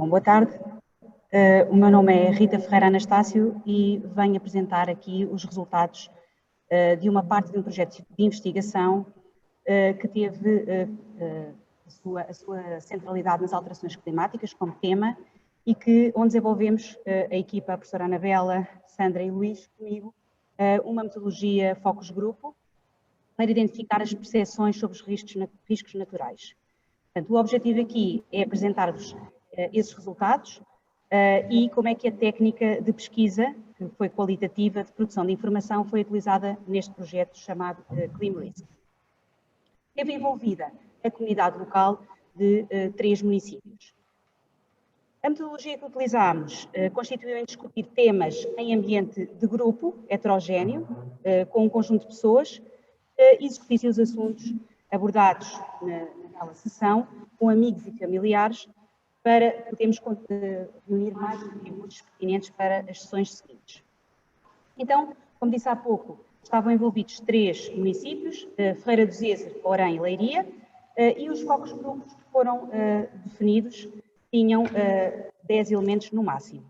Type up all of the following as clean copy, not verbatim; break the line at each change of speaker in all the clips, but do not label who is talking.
Bom, boa tarde. O meu nome é Rita Ferreira Anastácio e venho apresentar aqui os resultados de uma parte de um projeto de investigação que teve a sua centralidade nas alterações climáticas como tema e onde desenvolvemos a equipa, a professora Anabela, Sandra e Luís, comigo, uma metodologia focus grupo para identificar as percepções sobre os riscos naturais. Portanto, o objetivo aqui é apresentar-vos esses resultados e como é que a técnica de pesquisa, que foi qualitativa, de produção de informação, foi utilizada neste projeto chamado ClimRisk. Teve envolvida a comunidade local de 3 municípios. A metodologia que utilizámos constituiu em discutir temas em ambiente de grupo, heterogéneo, com um conjunto de pessoas, e discutir os assuntos abordados naquela sessão, com amigos e familiares, para podermos reunir mais contributos pertinentes para as sessões seguintes. Então, como disse há pouco, estavam envolvidos 3 municípios, Ferreira do Zezer, Orem e Leiria, e os focos grupos que foram definidos tinham 10 elementos no máximo.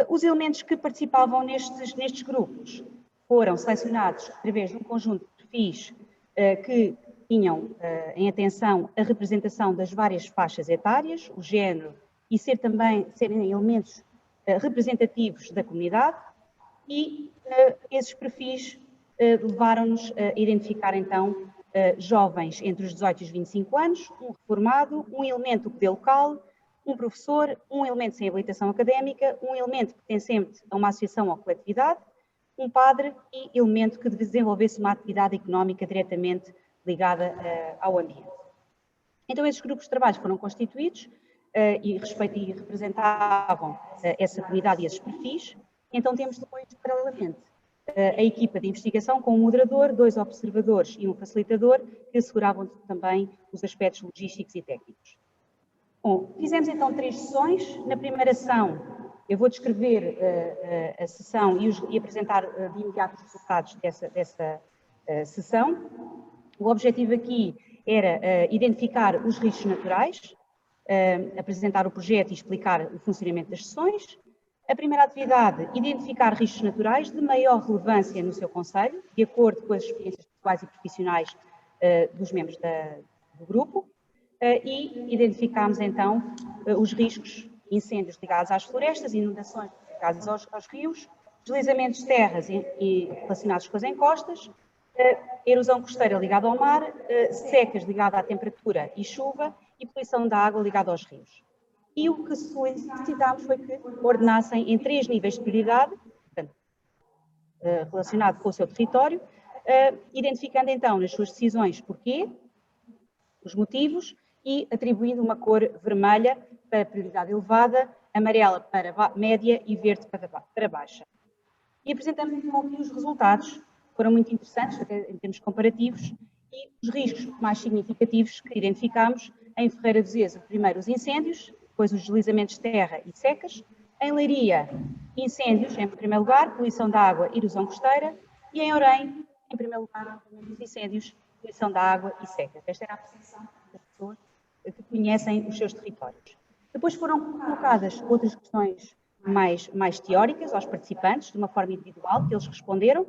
Os elementos que participavam nestes grupos foram selecionados através de um conjunto de perfis que tinham em atenção a representação das várias faixas etárias, o género e serem elementos representativos da comunidade, e esses perfis levaram-nos a identificar então jovens entre os 18 e os 25 anos, um reformado, um elemento do poder local, um professor, um elemento sem habilitação académica, um elemento pertencente a uma associação ou coletividade, um padre e elemento que desenvolvesse uma atividade económica diretamente ligada ao ambiente. Então, esses grupos de trabalho foram constituídos e representavam essa comunidade e esses perfis. Então, temos depois, paralelamente, a equipa de investigação com um moderador, 2 observadores e um facilitador que asseguravam também os aspectos logísticos e técnicos. Bom, fizemos então 3 sessões. Na primeira sessão, eu vou descrever a sessão e apresentar de imediato os resultados dessa sessão. O objetivo aqui era identificar os riscos naturais, apresentar o projeto e explicar o funcionamento das sessões. A primeira atividade, identificar riscos naturais de maior relevância no seu concelho, de acordo com as experiências pessoais e profissionais dos membros do grupo, e identificámos então os riscos, incêndios ligados às florestas, inundações ligadas aos rios, deslizamentos de terras relacionados com as encostas, erosão costeira ligada ao mar, secas ligadas à temperatura e chuva e poluição da água ligada aos rios. E o que solicitámos foi que ordenassem em 3 níveis de prioridade, portanto, relacionado com o seu território, identificando então nas suas decisões porquê, os motivos e atribuindo uma cor vermelha para prioridade elevada, amarela para média e verde para baixa. E apresentamos então aqui os resultados, foram muito interessantes até em termos comparativos, e os riscos mais significativos que identificámos em Ferreira do Zezer, primeiro os incêndios, depois os deslizamentos de terra e secas, em Leiria, incêndios em primeiro lugar, poluição da água e erosão costeira, e em Orem, em primeiro lugar, os incêndios, poluição da água e secas. Esta era a percepção das pessoas que conhecem os seus territórios. Depois foram colocadas outras questões mais teóricas aos participantes, de uma forma individual, que eles responderam,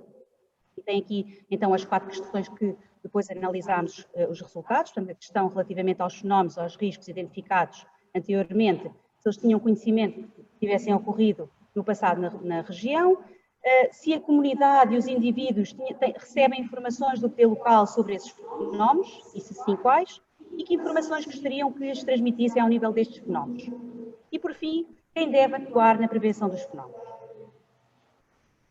e tem aqui então as 4 questões que depois analisámos os resultados, portanto a questão relativamente aos fenómenos, aos riscos identificados anteriormente, se eles tinham conhecimento que tivessem ocorrido no passado na região, se a comunidade e os indivíduos recebem informações do poder local sobre esses fenómenos, e se sim quais, e que informações gostariam que lhes transmitissem ao nível destes fenómenos. E por fim, quem deve atuar na prevenção dos fenómenos.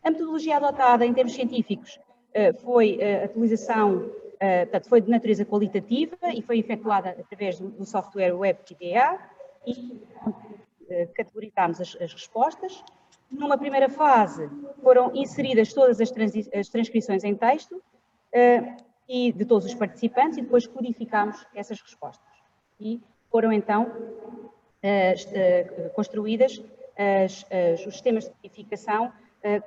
A metodologia adotada em termos científicos foi a utilização, portanto, foi de natureza qualitativa e foi efetuada através do software WebIDEA e categorizámos as respostas. Numa primeira fase foram inseridas todas as transcrições em texto e de todos os participantes e depois codificámos essas respostas. E foram então construídas os sistemas de codificação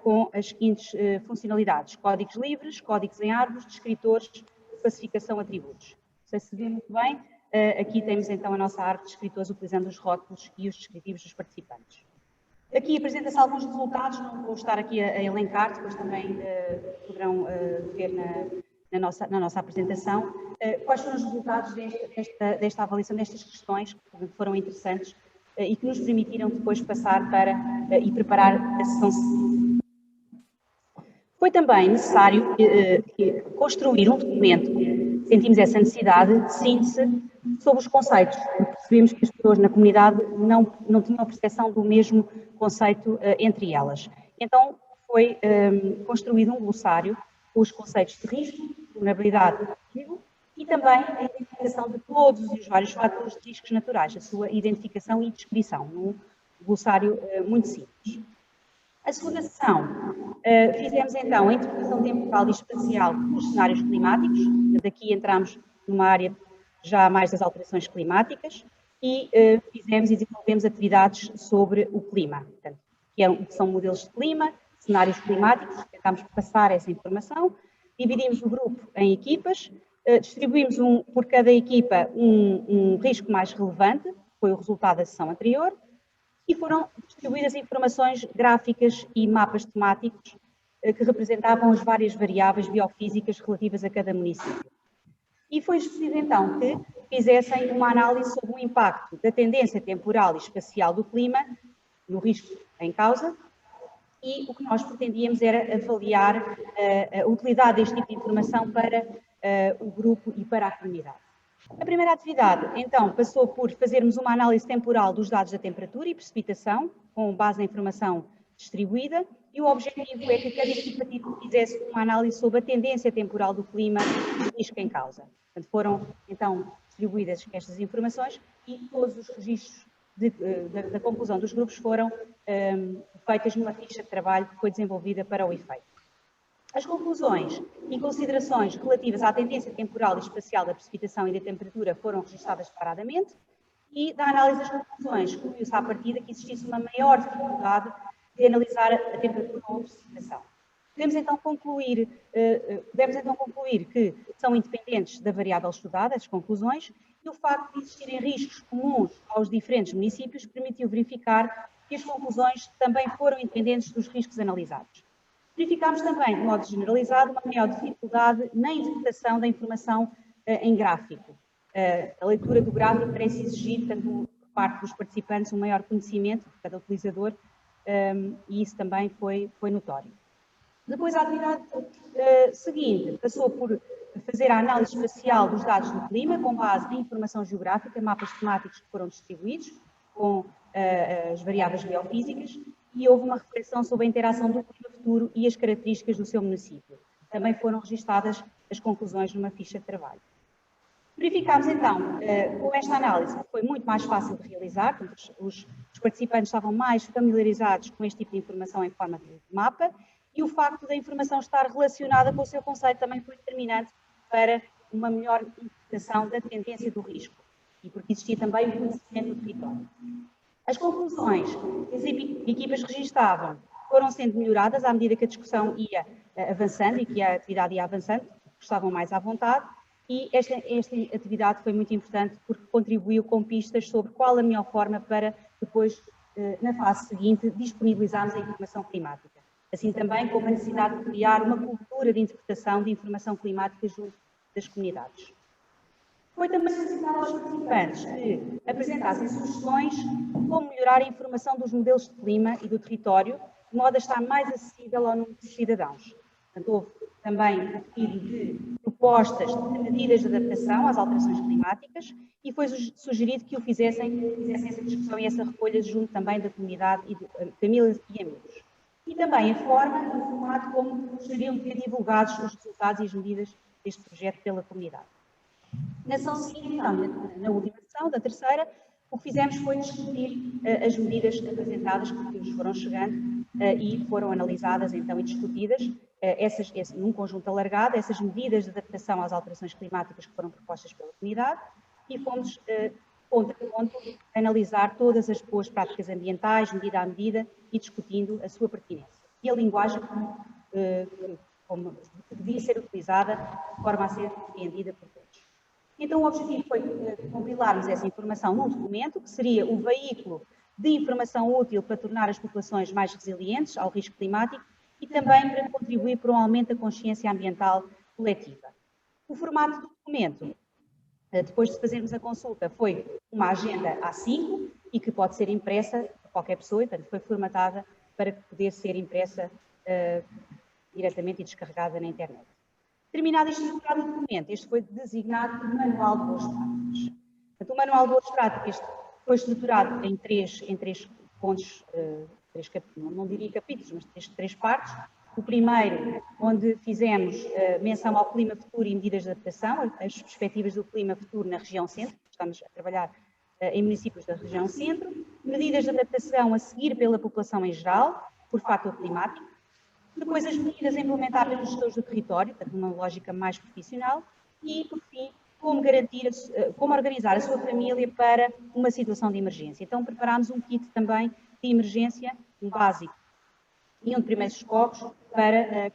com as seguintes funcionalidades: códigos livres, códigos em árvores, descritores, classificação, atributos. Não sei se vê muito bem, aqui temos então a nossa árvore de descritores utilizando os rótulos e os descritivos dos participantes. Aqui apresenta-se alguns resultados, não vou estar aqui a elencar, depois também poderão ver na nossa apresentação, quais foram os resultados desta avaliação, destas questões que foram interessantes e que nos permitiram depois passar para e preparar a sessão seguinte. Foi também necessário construir um documento, sentimos essa necessidade de síntese sobre os conceitos, porque percebemos que as pessoas na comunidade não tinham a percepção do mesmo conceito entre elas. Então, foi construído um glossário com os conceitos de risco, vulnerabilidade e também a identificação de todos os vários fatores de riscos naturais, a sua identificação e descrição, num glossário muito simples. A segunda sessão, fizemos então a interpretação temporal e espacial dos cenários climáticos, daqui entramos numa área já mais das alterações climáticas e fizemos e desenvolvemos atividades sobre o clima, portanto, que são modelos de clima, cenários climáticos, tentámos passar essa informação, dividimos o grupo em equipas, distribuímos por cada equipa um risco mais relevante, foi o resultado da sessão anterior, e foram distribuídas informações gráficas e mapas temáticos que representavam as várias variáveis biofísicas relativas a cada município. E foi escolhido então que fizessem uma análise sobre o impacto da tendência temporal e espacial do clima no risco em causa, e o que nós pretendíamos era avaliar a utilidade deste tipo de informação para o grupo e para a comunidade. A primeira atividade, então, passou por fazermos uma análise temporal dos dados da temperatura e precipitação, com base na informação distribuída, e o objetivo é que cada equipa fizesse uma análise sobre a tendência temporal do clima e o risco em causa. Portanto, foram, então, distribuídas estas informações e todos os registros da conclusão dos grupos foram feitas numa ficha de trabalho que foi desenvolvida para o efeito. As conclusões e considerações relativas à tendência temporal e espacial da precipitação e da temperatura foram registadas separadamente e, da análise das conclusões, concluiu-se à partida que existisse uma maior dificuldade de analisar a temperatura ou a precipitação. Podemos então concluir que são independentes da variável estudada, as conclusões, e o facto de existirem riscos comuns aos diferentes municípios permitiu verificar que as conclusões também foram independentes dos riscos analisados. Verificámos também, de modo generalizado, uma maior dificuldade na interpretação da informação em gráfico. A leitura do gráfico parece exigir, tanto por parte dos participantes, um maior conhecimento de cada utilizador, e isso também foi notório. Depois, a atividade seguinte passou por fazer a análise espacial dos dados do clima, com base em informação geográfica, mapas temáticos que foram distribuídos, com as variáveis biofísicas, e houve uma reflexão sobre a interação do clima futuro e as características do seu município. Também foram registadas as conclusões numa ficha de trabalho. Verificámos então, com esta análise, que foi muito mais fácil de realizar, os participantes estavam mais familiarizados com este tipo de informação em forma de mapa, e o facto da informação estar relacionada com o seu conceito também foi determinante para uma melhor interpretação da tendência do risco, e porque existia também o conhecimento do território. As conclusões que as equipas registavam foram sendo melhoradas à medida que a discussão ia avançando e que a atividade ia avançando, estavam mais à vontade, e esta atividade foi muito importante porque contribuiu com pistas sobre qual a melhor forma para depois, na fase seguinte, disponibilizarmos a informação climática. Assim também como a necessidade de criar uma cultura de interpretação de informação climática junto das comunidades. Foi também solicitado aos participantes que apresentassem sugestões de como melhorar a informação dos modelos de clima e do território, de modo a estar mais acessível ao número de cidadãos. Portanto, houve também um pedido de propostas de medidas de adaptação às alterações climáticas e foi sugerido que fizessem essa discussão e essa recolha junto também da comunidade e de famílias e amigos. E também a forma e o formato como gostariam de ter divulgados os resultados e as medidas deste projeto pela comunidade. Na sessão seguinte, então, na última sessão, da terceira, o que fizemos foi discutir as medidas apresentadas que nos foram chegando e foram analisadas então e discutidas, num conjunto alargado, essas medidas de adaptação às alterações climáticas que foram propostas pela comunidade e fomos, ponto a ponto, analisar todas as boas práticas ambientais, medida a medida, e discutindo a sua pertinência. E a linguagem como devia ser utilizada de forma a ser compreendida por todos. Então o objetivo foi compilarmos essa informação num documento, que seria o veículo de informação útil para tornar as populações mais resilientes ao risco climático e também para contribuir para um aumento da consciência ambiental coletiva. O formato do documento, depois de fazermos a consulta, foi uma agenda A5 e que pode ser impressa por qualquer pessoa, e portanto foi formatada para poder ser impressa diretamente e descarregada na internet. Terminado este estruturado do documento, este foi designado de Manual de Boas Práticas. Portanto, o Manual de Boas Práticas foi estruturado em três pontos, não diria capítulos, mas três partes. O primeiro, onde fizemos menção ao clima futuro e medidas de adaptação, as perspectivas do clima futuro na região centro, estamos a trabalhar em municípios da região centro, medidas de adaptação a seguir pela população em geral, por fator climático, depois as medidas a implementar pelos gestores do território, portanto, numa lógica mais profissional, e, por fim, como organizar a sua família para uma situação de emergência. Então, preparámos um kit também de emergência, um básico e um de primeiros socorros,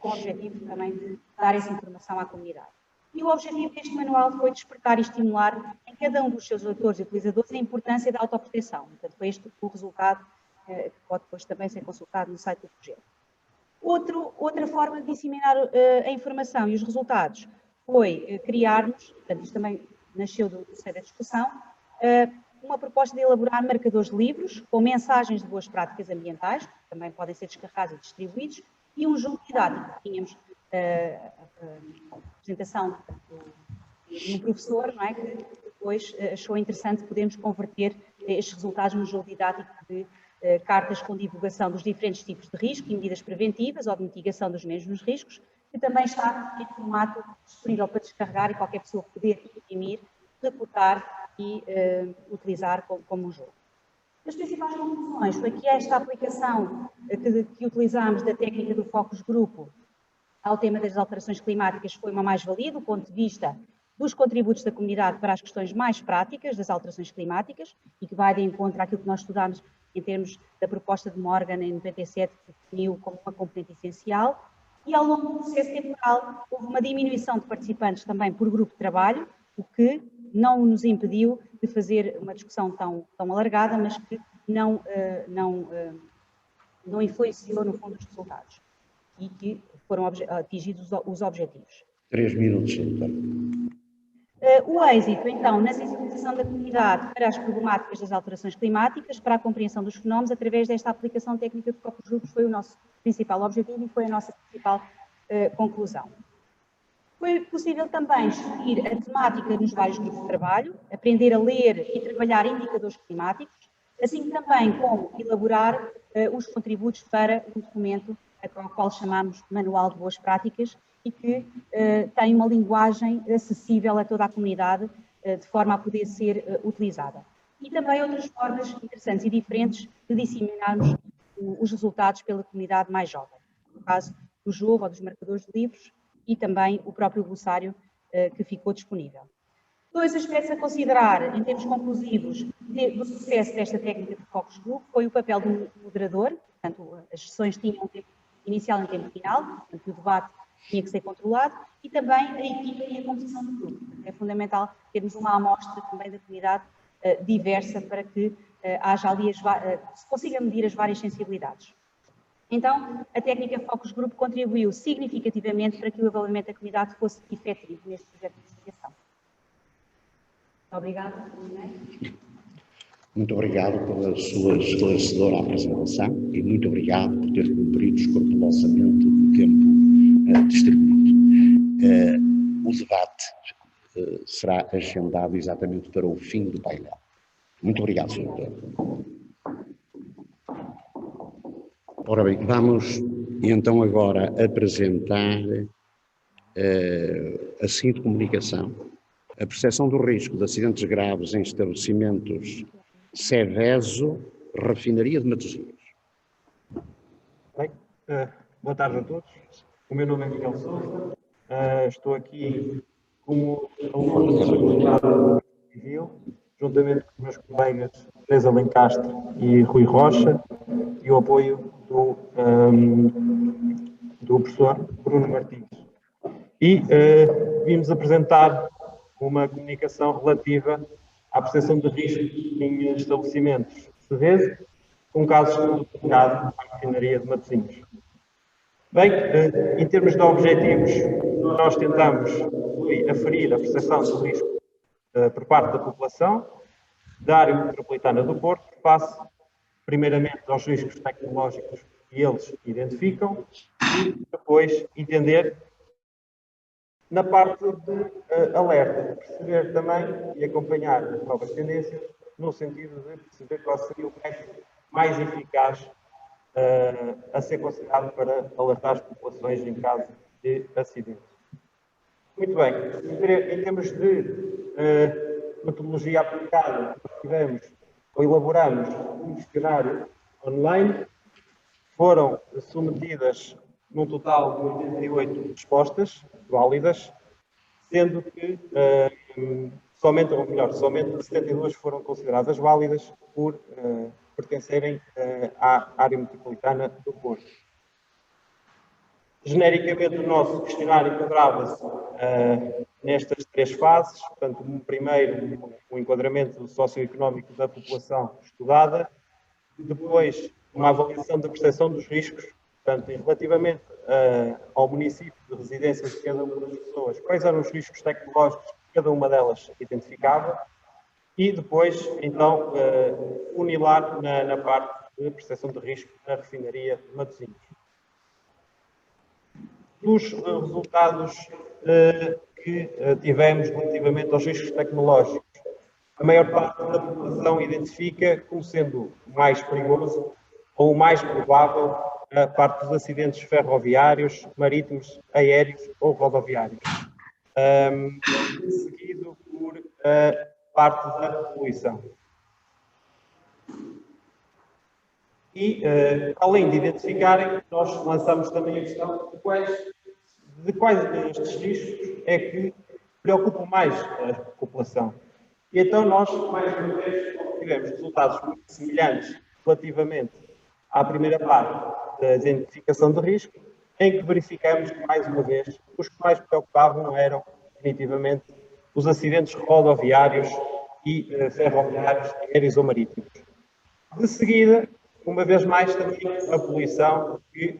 com o objetivo também de dar essa informação à comunidade. E o objetivo deste manual foi despertar e estimular em cada um dos seus leitores e utilizadores a importância da autoproteção. Portanto, foi este o resultado, que pode depois também ser consultado no site do projeto. Outra forma de disseminar a informação e os resultados foi criarmos, portanto, isto também nasceu do seio da discussão, uma proposta de elaborar marcadores de livros com mensagens de boas práticas ambientais, que também podem ser descarregados e distribuídos, e um jogo didático. Tínhamos a apresentação de um professor, não é, que depois achou interessante podermos converter estes resultados num jogo didático de cartas com divulgação dos diferentes tipos de risco e medidas preventivas ou de mitigação dos mesmos riscos, que também está em formato disponível para descarregar e qualquer pessoa poder imprimir, recortar e utilizar como um jogo. As principais conclusões foi que esta aplicação que utilizámos da técnica do focus grupo ao tema das alterações climáticas foi uma mais-valia do ponto de vista dos contributos da comunidade para as questões mais práticas das alterações climáticas e que vai de encontro àquilo que nós estudámos em termos da proposta de Morgan em 97, que definiu como uma componente essencial. E ao longo do processo temporal houve uma diminuição de participantes também por grupo de trabalho, o que não nos impediu de fazer uma discussão tão alargada, mas que não influenciou no fundo os resultados e que foram atingidos os objetivos.
3 minutos, doutor.
O êxito, então, na sensibilização da comunidade para as problemáticas das alterações climáticas, para a compreensão dos fenómenos, através desta aplicação técnica de focos grupos, foi o nosso principal objetivo e foi a nossa principal conclusão. Foi possível também discutir a temática nos vários grupos de trabalho, aprender a ler e trabalhar indicadores climáticos, assim também como elaborar os contributos para um documento ao qual chamamos Manual de Boas Práticas e que tem uma linguagem acessível a toda a comunidade, de forma a poder ser utilizada. E também outras formas interessantes e diferentes de disseminarmos os resultados pela comunidade mais jovem. No caso do jogo ou dos marcadores de livros e também o próprio glossário que ficou disponível. 2 aspectos a considerar em termos conclusivos do sucesso desta técnica de focus group foi o papel do moderador, portanto as sessões tinham um tempo inicial e um tempo final, portanto o debate tinha que ser controlado, e também a equipa e a composição do grupo. É fundamental termos uma amostra também da comunidade diversa para que haja ali se consiga medir as várias sensibilidades. Então, a técnica Focus Group contribuiu significativamente para que o avaliamento da comunidade fosse efetivo neste projeto de investigação. Obrigada.
Muito obrigado pela sua esclarecedora apresentação e muito obrigado por ter cumprido escrupulosamente o tempo distribuído. O debate será agendado exatamente para o fim do painel. Muito obrigado, Sr. Doutor. Ora bem, vamos então agora apresentar a seguinte comunicação. A percepção do risco de acidentes graves em estabelecimentos Seveso, Refinaria de Matosinhos.
Bem, boa tarde a todos. O meu nome é Miguel Sousa. Estou aqui como aluno da Faculdade Civil, juntamente com os meus colegas Teresa Lencastre e Rui Rocha, e o apoio do professor Bruno Martins. E vimos apresentar uma comunicação relativa à percepção de risco em estabelecimentos Seveso, com casos publicados na refinaria de Matosinhos. Bem, em termos de objetivos, nós tentamos aferir a percepção de risco por parte da população da área metropolitana do Porto, face, primeiramente, aos riscos tecnológicos que eles identificam e depois entender na parte de alerta, perceber também e acompanhar as novas tendências, no sentido de perceber qual seria o método mais eficaz a ser considerado para alertar as populações em caso de acidente. Muito bem, em termos de metodologia aplicada, tivemos ou elaboramos um questionário online, foram submetidas num total de 88 respostas válidas, sendo que somente 72 foram consideradas válidas por pertencerem à área metropolitana do Porto. Genericamente, o nosso questionário enquadrava-se nestas três fases. Portanto, primeiro, o enquadramento socioeconómico da população estudada, depois, uma avaliação da percepção dos riscos, portanto, relativamente ao município de residência de cada uma das pessoas, quais eram os riscos tecnológicos que cada uma delas identificava, e depois, então, funilar na parte de percepção de risco na refinaria de Matosinhos. Dos resultados que tivemos relativamente aos riscos tecnológicos, a maior parte da população identifica como sendo mais perigoso ou mais provável a parte dos acidentes ferroviários, marítimos, aéreos ou rodoviários, seguido por parte da poluição. E, além de identificarem, nós lançamos também a questão de quais destes riscos é que preocupam mais a população. E então nós, mais uma vez, tivemos resultados muito semelhantes relativamente à primeira parte da identificação de risco, em que verificamos que, mais uma vez, os que mais preocupavam eram, definitivamente, os acidentes rodoviários e ferroviários, aéreos ou marítimos. De seguida, uma vez mais, também a poluição, que,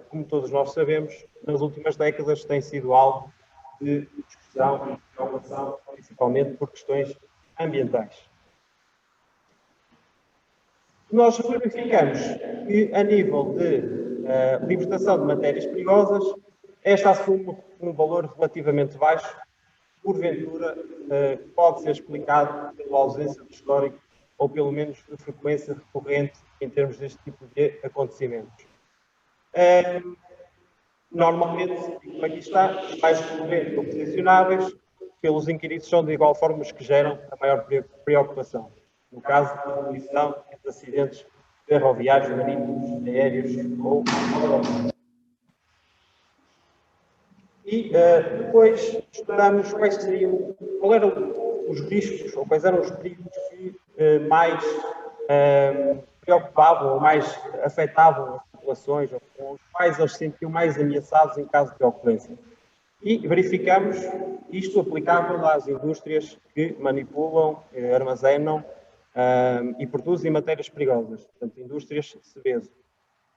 como todos nós sabemos, nas últimas décadas tem sido alvo de discussão e preocupação, principalmente por questões ambientais. Nós verificamos que, a nível de libertação de matérias perigosas, esta assume um valor relativamente baixo, porventura pode ser explicado pela ausência de histórico ou pelo menos de frequência recorrente em termos deste tipo de acontecimentos. Normalmente, como aqui está, mais recorrente ou posicionáveis pelos inquiridos são de igual forma os que geram a maior preocupação. No caso da poluição de acidentes ferroviários, marítimos, aéreos ou rodoviários. E depois estudamos quais eram os riscos ou quais eram os perigos que mais preocupavam ou mais afetavam as populações, ou com os quais eles se sentiam mais ameaçados em caso de ocorrência. E verificamos isto aplicável às indústrias que manipulam, armazenam e produzem matérias perigosas, portanto, indústrias Seveso.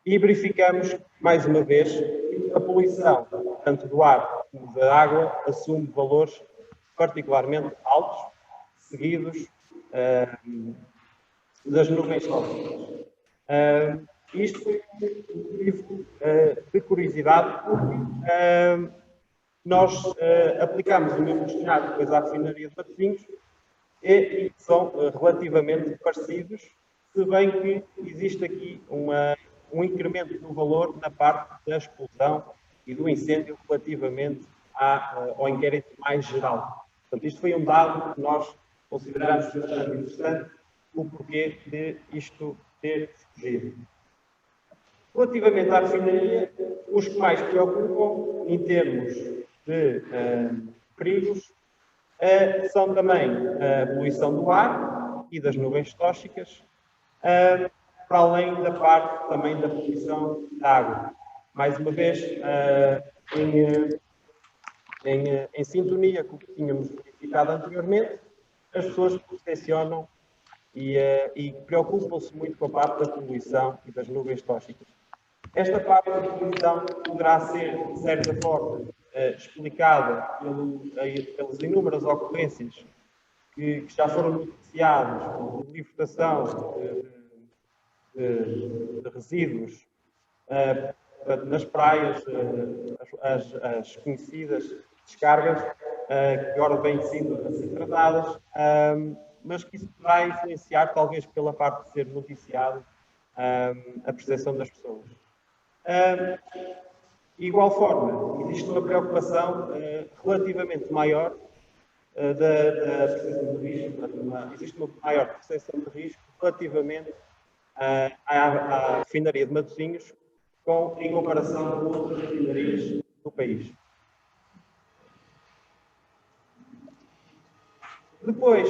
E verificamos, mais uma vez, que a poluição, tanto do ar como da água, assume valores particularmente altos, seguidos das nuvens tóxicas. Isto foi um motivo de curiosidade, porque nós aplicamos o mesmo questionário depois à refinaria de Matosinhos e são relativamente parecidos, se bem que existe aqui um incremento no valor na parte da explosão e do incêndio relativamente ao inquérito mais geral. Portanto, isto foi um dado que nós consideramos bastante interessante, o porquê de isto ter surgido. Relativamente à refinaria, os que mais preocupam em termos de perigos são também a poluição do ar e das nuvens tóxicas, para além da parte também da poluição da água. Mais uma vez, em sintonia com o que tínhamos verificado anteriormente, as pessoas percepcionam e preocupam-se muito com a parte da poluição e das nuvens tóxicas. Esta parte da poluição poderá ser, de certa forma, explicada pelas inúmeras ocorrências que já foram noticiadas, por libertação de resíduos nas praias, as conhecidas descargas, que agora vêm sendo a ser tratadas, mas que isso poderá influenciar, talvez pela parte de ser noticiado, a percepção das pessoas. De igual forma, existe uma preocupação relativamente maior da percepção de risco, existe uma maior percepção de risco relativamente à refinaria de Matosinhos em comparação com outras refinarias do país. Depois,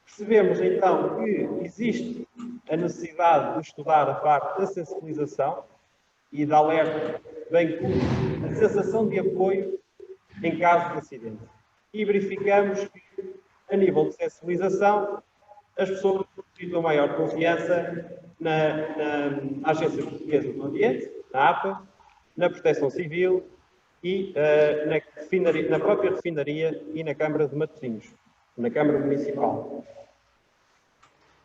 percebemos então que existe a necessidade de estudar a parte da sensibilização e da alerta, bem como a sensação de apoio em caso de acidente. E verificamos que, a nível de sensibilização, as pessoas depositam maior confiança na Agência Portuguesa do Ambiente, na APA, na Proteção Civil e na própria refinaria e na Câmara de Matosinhos, na Câmara Municipal.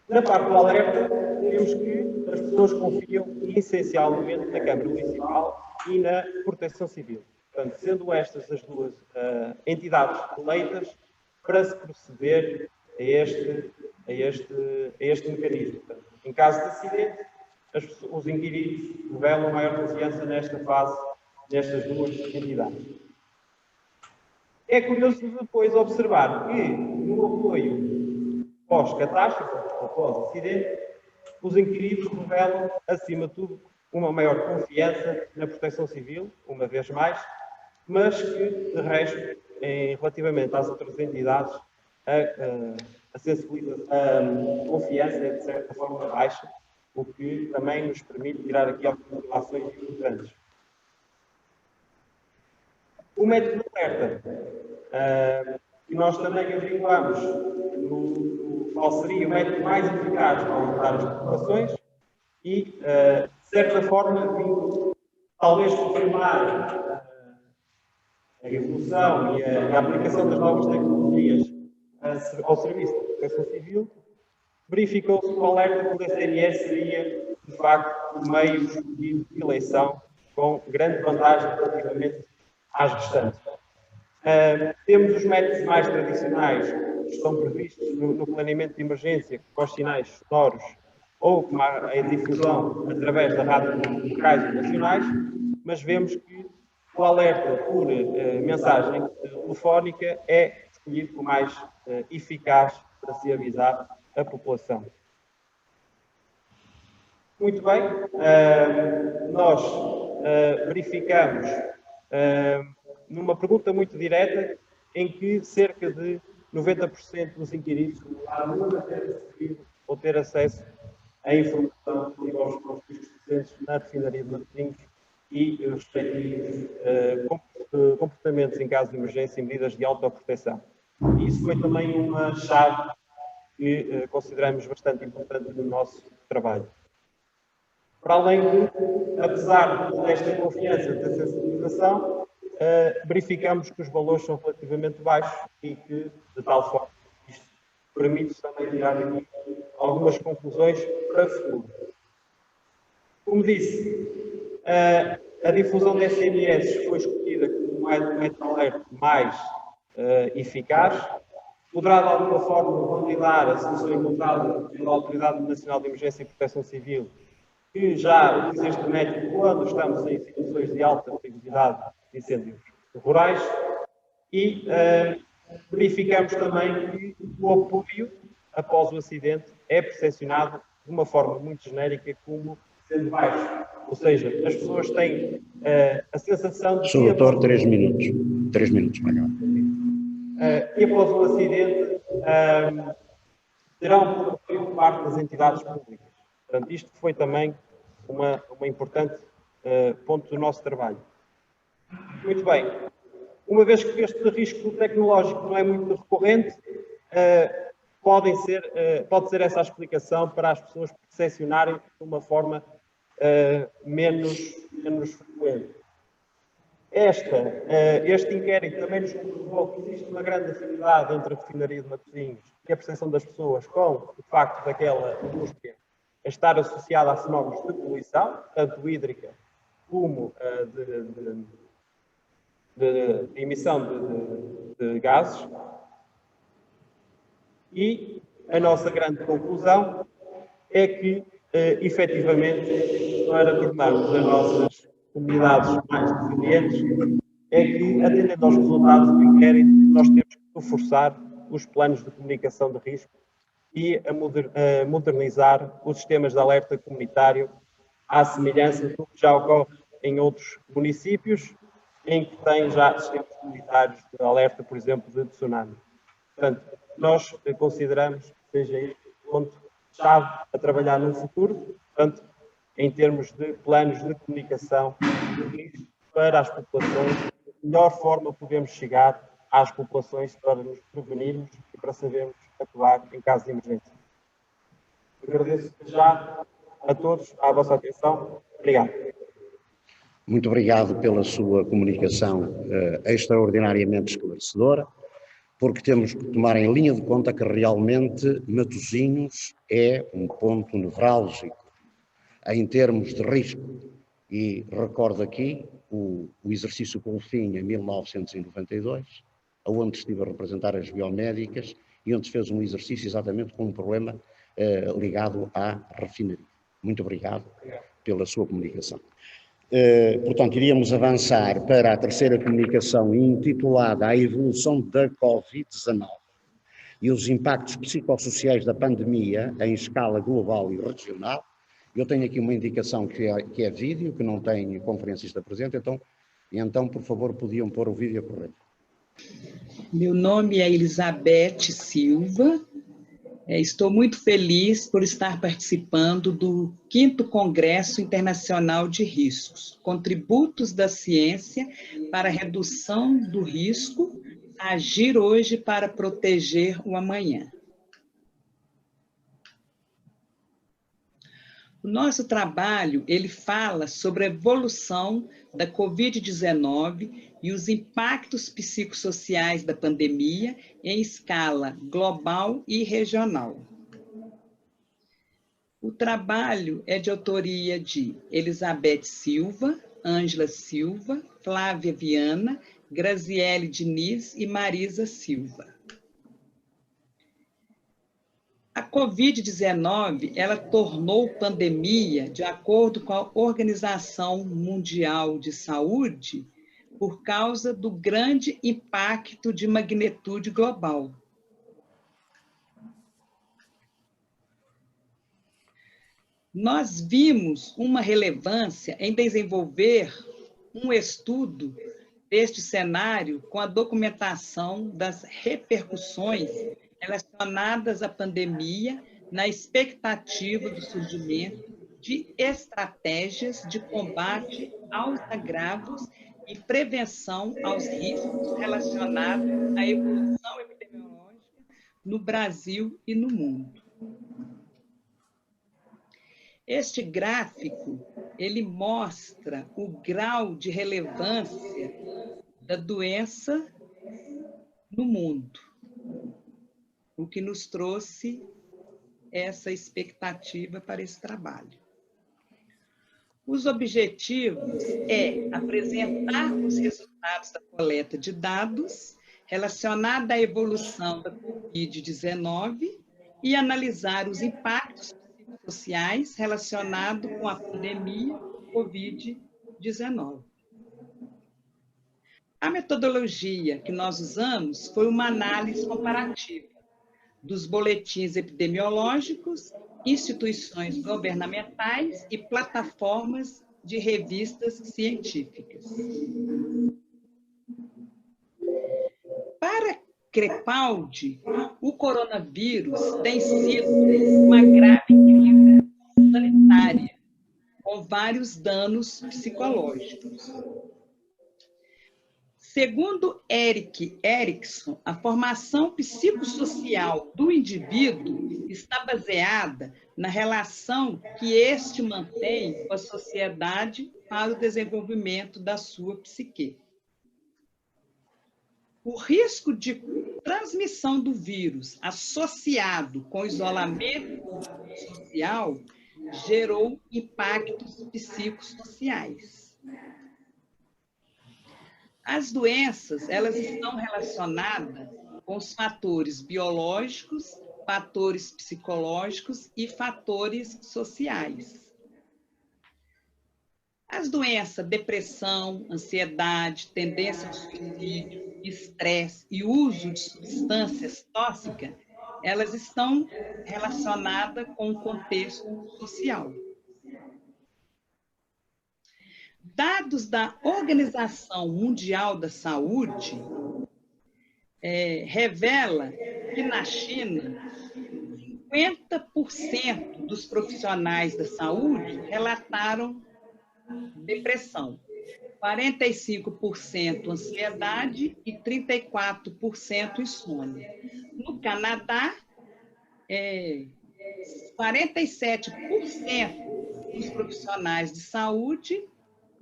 Na parte do alerta, vemos que as pessoas confiam essencialmente na Câmara Municipal e na Proteção Civil. Portanto, sendo estas as duas entidades eleitas para se proceder a este mecanismo. Portanto, em caso de acidente, os inquiridos revelam maior confiança nesta fase, nestas duas entidades. É curioso depois observar que, no apoio pós-catástrofe, ou pós-acidente, os inquiridos revelam, acima de tudo, uma maior confiança na Proteção Civil, uma vez mais, mas que, de resto, relativamente às outras entidades, a confiança é, de certa forma, baixa, o que também nos permite tirar aqui algumas relações importantes. O método de alerta, que nós também averiguamos qual seria o método mais eficaz para alertar as populações e, de certa forma, vindo talvez confirmar a evolução e a aplicação das novas tecnologias ao serviço da Proteção Civil, verificou-se que o alerta por SMS seria, de facto, o meio escolhido de eleição com grande vantagem relativamente às restantes. Temos os métodos mais tradicionais que estão previstos no planeamento de emergência, com os sinais sonoros ou com a difusão através da rádio locais e nacionais, mas vemos que o alerta por mensagem telefónica é escolhido como mais eficaz para se avisar a população. Muito bem, nós verificamos numa pergunta muito direta em que cerca de 90% dos inquiridos nunca ter recebido ou ter acesso à informação aos riscos presentes na refinaria de Matosinhos e os respectivos comportamentos em caso de emergência e medidas de autoproteção. E isso foi também uma chave que consideramos bastante importante no nosso trabalho. Para além de, apesar desta confiança, da sensibilização, verificamos que os valores são relativamente baixos e que, de tal forma, isto permite também tirar aqui algumas conclusões para o futuro. Como disse, a difusão de SMS foi escolhida como um método de alerta mais eficaz. Poderá, de alguma forma, validar a solução encontrada pela Autoridade Nacional de Emergência e Proteção Civil, que já utiliza este método quando estamos em situações de alta perigosidade de incêndios rurais. E verificamos também que o apoio após o acidente é percepcionado de uma forma muito genérica como sendo baixo. Ou seja, as pessoas têm a sensação de...
Sr. Doutor, 3 minutos. 3 minutos, melhor.
E após o acidente, terão por apoio por parte das entidades públicas. Portanto, isto foi também uma importante ponto do nosso trabalho. Muito bem. Uma vez que este risco tecnológico não é muito recorrente, pode ser essa a explicação para as pessoas percepcionarem de uma forma menos frequente. Este inquérito também nos comprovou que existe uma grande afinidade entre a refinaria de Matosinhos e a percepção das pessoas com o facto daquela indústria estar associada a fenómenos de poluição, tanto hídrica como de emissão de gases. E a nossa grande conclusão é que, efetivamente, para tornarmos as nossas comunidades mais resilientes, é que, atendendo aos resultados do inquérito, nós temos que reforçar os planos de comunicação de risco e a modernizar os sistemas de alerta comunitário à semelhança do que já ocorre em outros municípios, em que têm já sistemas comunitários de alerta, por exemplo, de tsunami. Portanto, nós consideramos que seja este o ponto-chave a trabalhar no futuro, portanto, em termos de planos de comunicação para as populações, de melhor forma podemos chegar às populações para nos prevenirmos e para sabermos atuar em caso de emergência. Agradeço já a todos a vossa atenção. Obrigado.
Muito obrigado pela sua comunicação extraordinariamente esclarecedora, porque temos que tomar em linha de conta que realmente Matosinhos é um ponto nevrálgico em termos de risco. E recordo aqui o exercício Golfinho em 1992, onde estive a representar as biomédicas e onde se fez um exercício exatamente com um problema ligado à refinaria. Muito obrigado pela sua comunicação. Portanto, iríamos avançar para a terceira comunicação intitulada A Evolução da Covid-19 e os impactos psicossociais da pandemia em escala global e regional. Eu tenho aqui uma indicação que é vídeo, que não tem conferencista presente, então, por favor, podiam pôr o vídeo a correr.
Meu nome é Elizabeth Silva. Estou muito feliz por estar participando do 5º Congresso Internacional de Riscos, Contributos da Ciência para a Redução do Risco, Agir hoje para proteger o amanhã. O nosso trabalho, ele fala sobre a evolução da Covid-19 e os impactos psicossociais da pandemia em escala global e regional. O trabalho é de autoria de Elizabeth Silva, Ângela Silva, Flávia Viana, Graziele Diniz e Marisa Silva. A Covid-19, ela tornou pandemia, de acordo com a Organização Mundial de Saúde, por causa do grande impacto de magnitude global. Nós vimos uma relevância em desenvolver um estudo deste cenário com a documentação das repercussões relacionadas à pandemia na expectativa do surgimento de estratégias de combate aos agravos e prevenção aos riscos relacionados à evolução epidemiológica no Brasil e no mundo. Este gráfico, ele mostra o grau de relevância da doença no mundo, o que nos trouxe essa expectativa para esse trabalho. Os objetivos é apresentar os resultados da coleta de dados relacionada à evolução da Covid-19 e analisar os impactos psicossociais relacionados com a pandemia Covid-19. A metodologia que nós usamos foi uma análise comparativa dos boletins epidemiológicos, instituições governamentais e plataformas de revistas científicas. Para Crepaldi, o coronavírus tem sido uma grave crise sanitária, com vários danos psicológicos. Segundo Erik Erikson, a formação psicossocial do indivíduo está baseada na relação que este mantém com a sociedade para o desenvolvimento da sua psique. O risco de transmissão do vírus associado com isolamento social gerou impactos psicossociais. As doenças, elas estão relacionadas com os fatores biológicos, fatores psicológicos e fatores sociais. As doenças, depressão, ansiedade, tendência ao suicídio, estresse e uso de substâncias tóxicas, elas estão relacionadas com o contexto social. Dados da Organização Mundial da Saúde revela que na China, 50% dos profissionais da saúde relataram depressão, 45% ansiedade e 34% insônia. No Canadá, 47% dos profissionais de saúde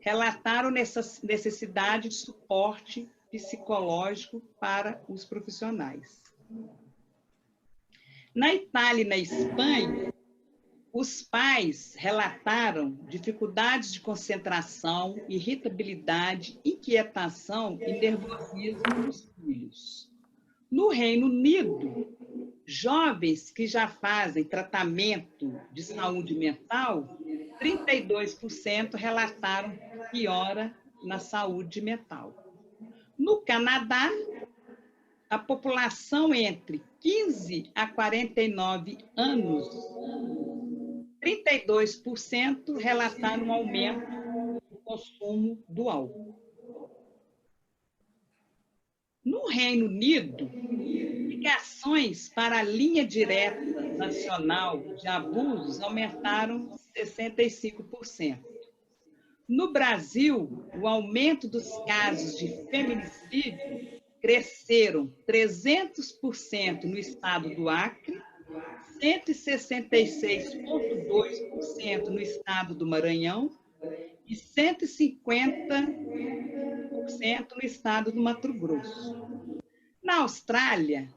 relataram necessidade de suporte psicológico para os profissionais. Na Itália e na Espanha, os pais relataram dificuldades de concentração, irritabilidade, inquietação e nervosismo nos filhos. No Reino Unido, jovens que já fazem tratamento de saúde mental, 32% relataram piora na saúde mental. No Canadá, a população entre 15 a 49 anos, 32% relataram um aumento no consumo do álcool. No Reino Unido, ligações para a linha direta nacional de abusos aumentaram 65%. No Brasil, o aumento dos casos de feminicídio cresceram 300% no estado do Acre, 166,2% no estado do Maranhão e 150% no estado do Mato Grosso. Na Austrália,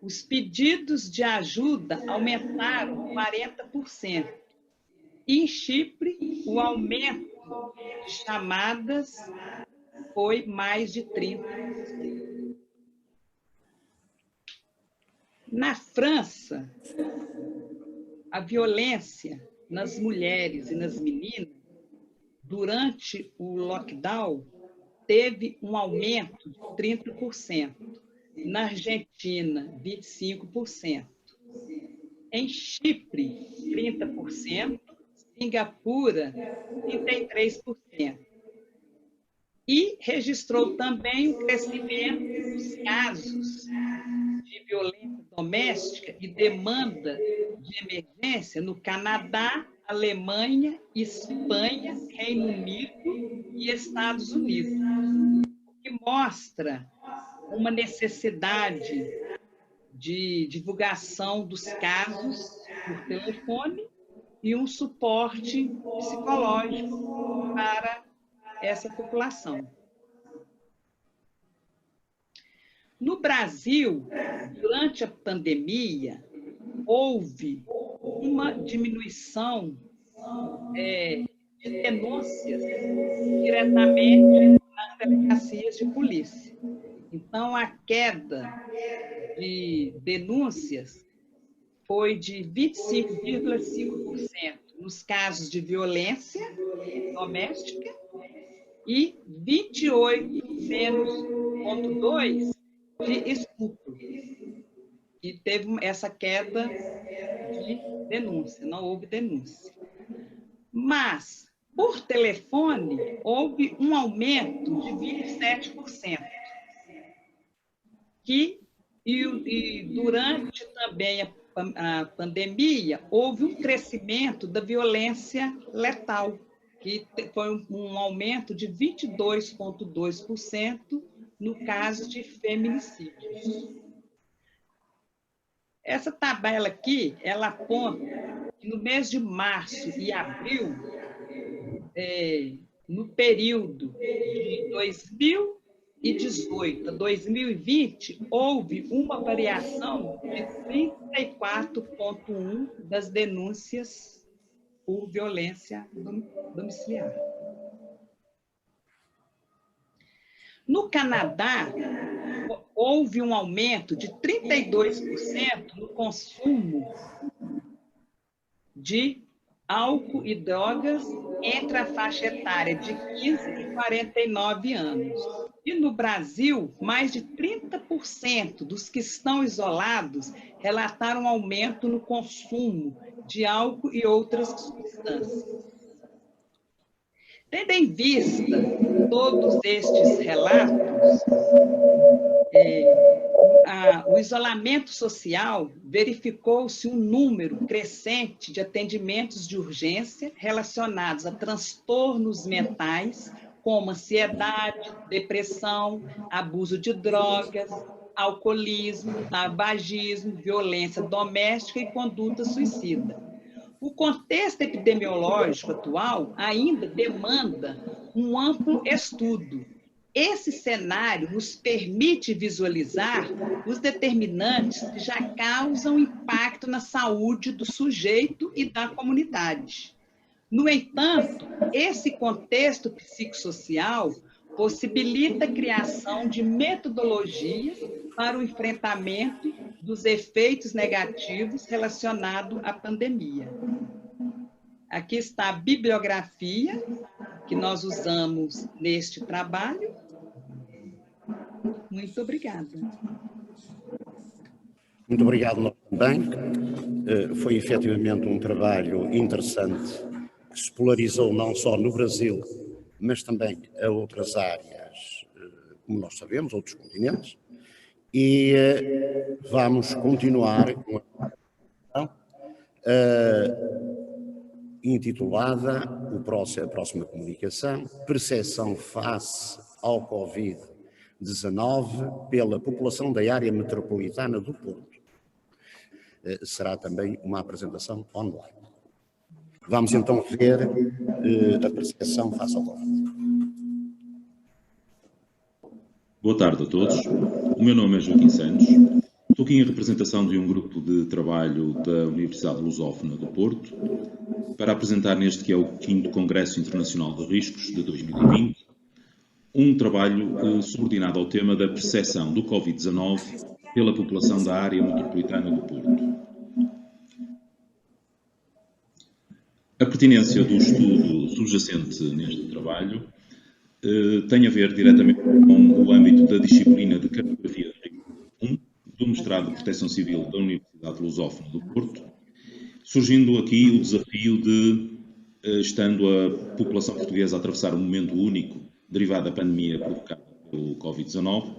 os pedidos de ajuda aumentaram 40%. E em Chipre, o aumento de chamadas foi mais de 30%. Na França, a violência nas mulheres e nas meninas, durante o lockdown, teve um aumento de 30%. Na Argentina, 25%. Em Chipre, 30%. Singapura, 33%. E registrou também o crescimento dos casos de violência doméstica e demanda de emergência no Canadá, Alemanha, Espanha, Reino Unido e Estados Unidos, o que mostra uma necessidade de divulgação dos casos por telefone e um suporte psicológico para essa população. No Brasil, durante a pandemia, houve uma diminuição de denúncias diretamente nas delegacias de polícia. Então, a queda de denúncias foi de 25,5% nos casos de violência doméstica e 28,2% de estupro. E teve essa queda de denúncia, não houve denúncia. Mas, por telefone, houve um aumento de 27%. E durante também a pandemia, houve um crescimento da violência letal, que foi um aumento de 22,2% no caso de feminicídios. Essa tabela aqui, ela aponta que no mês de março e abril, no período de 2018 a 2020, houve uma variação de 34,1% das denúncias por violência domiciliar. No Canadá, houve um aumento de 32% no consumo de álcool e drogas entre a faixa etária de 15 e 49 anos. E no Brasil, mais de 30% dos que estão isolados relataram um aumento no consumo de álcool e outras substâncias. Tendo em vista todos estes relatos, o isolamento social verificou-se um número crescente de atendimentos de urgência relacionados a transtornos mentais, como ansiedade, depressão, abuso de drogas, alcoolismo, tabagismo, violência doméstica e conduta suicida. O contexto epidemiológico atual ainda demanda um amplo estudo. Esse cenário nos permite visualizar os determinantes que já causam impacto na saúde do sujeito e da comunidade. No entanto, esse contexto psicossocial possibilita a criação de metodologias para o enfrentamento dos efeitos negativos relacionados à pandemia. Aqui está a bibliografia que nós usamos neste trabalho. Muito obrigada.
Muito obrigado nós também. Foi efetivamente um trabalho interessante que se polarizou não só no Brasil, mas também a outras áreas, como nós sabemos, outros continentes. E vamos continuar com a intitulada a próxima comunicação, Percepção face ao Covid-19 pela população da área metropolitana do Porto. Será também uma apresentação online. Vamos então ver a percepção face ao Covid.
Boa tarde a todos. O meu nome é Joaquim Santos. Estou aqui em representação de um grupo de trabalho da Universidade Lusófona do Porto para apresentar neste que é o 5º Congresso Internacional de Riscos de 2020, um trabalho subordinado ao tema da percepção do Covid-19 pela população da área metropolitana do Porto. A pertinência do estudo subjacente neste trabalho tem a ver diretamente com o âmbito da disciplina de cartografia de risco 1 do mestrado de Proteção Civil da Universidade Lusófona do Porto, surgindo aqui o desafio de, estando a população portuguesa a atravessar um momento único derivado da pandemia provocada pelo Covid-19,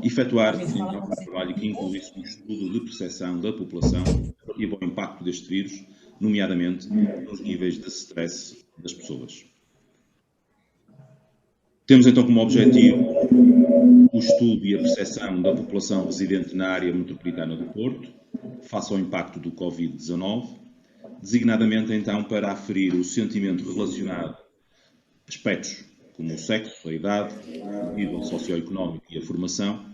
efetuar um trabalho que incluísse um estudo de percepção da população relativo ao impacto deste vírus, nomeadamente nos níveis de stress das pessoas. Temos então como objetivo o estudo e a percepção da população residente na área metropolitana do Porto, face ao impacto do Covid-19, designadamente então para aferir o sentimento relacionado a aspectos como o sexo, a idade, o nível socioeconómico e a formação,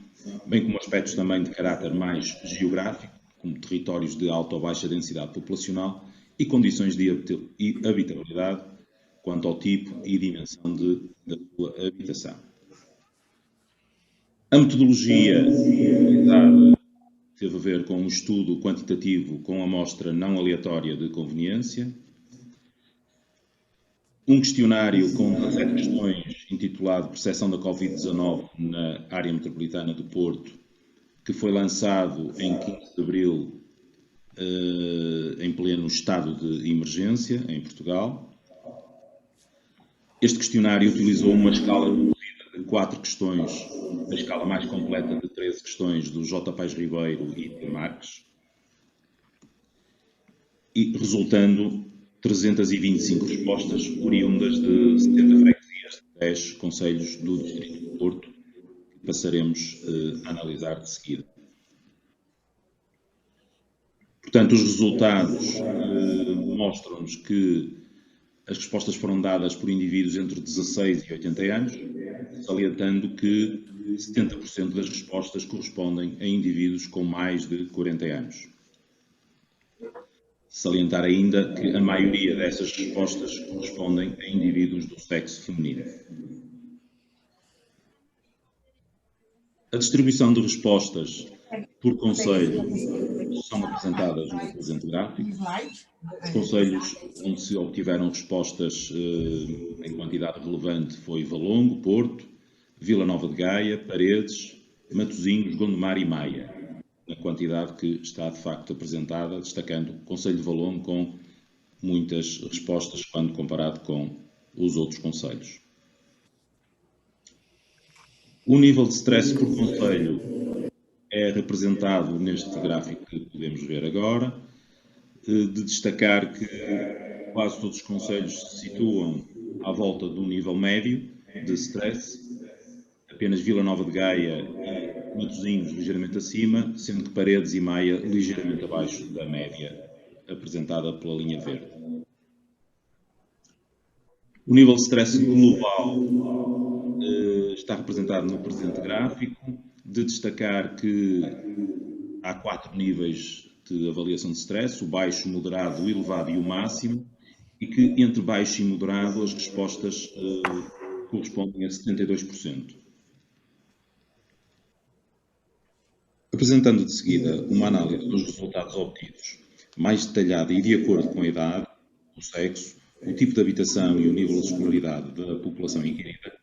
bem como aspectos também de caráter mais geográfico, como territórios de alta ou baixa densidade populacional e condições de habitabilidade quanto ao tipo e dimensão da sua habitação. A metodologia teve a ver com um estudo quantitativo com amostra não aleatória de conveniência, um questionário com 17 questões intitulado Percepção da Covid-19 na área metropolitana do Porto, que foi lançado em 15 de abril em pleno estado de emergência em Portugal. Este questionário utilizou uma escala reduzida de 4 questões, a escala mais completa de 13 questões do J. Paes Ribeiro e de Marques, e resultando 325 respostas oriundas de 70 freguesias de 10 concelhos do Distrito do Porto, que passaremos a analisar de seguida. Portanto, os resultados mostram-nos que as respostas foram dadas por indivíduos entre 16 e 80 anos, salientando que 70% das respostas correspondem a indivíduos com mais de 40 anos. Salientar ainda que a maioria dessas respostas correspondem a indivíduos do sexo feminino. A distribuição de respostas por concelho são apresentadas no presente gráfico. Os concelhos onde se obtiveram respostas em quantidade relevante foi Valongo, Porto, Vila Nova de Gaia, Paredes, Matosinhos, Gondomar e Maia, na quantidade que está de facto apresentada, destacando o concelho de Valongo com muitas respostas quando comparado com os outros concelhos. O nível de stress por concelho é representado neste gráfico que podemos ver agora, de destacar que quase todos os concelhos se situam à volta do nível médio de stress, apenas Vila Nova de Gaia e Matosinhos ligeiramente acima, sendo que Paredes e Maia ligeiramente abaixo da média apresentada pela linha verde. O nível de stress global está representado no presente gráfico, de destacar que há 4 níveis de avaliação de stress, o baixo, o moderado, o elevado e o máximo, e que entre baixo e moderado as respostas correspondem a 72%. Apresentando de seguida uma análise dos resultados obtidos, mais detalhada e de acordo com a idade, o sexo, o tipo de habitação e o nível de escolaridade da população inquirida,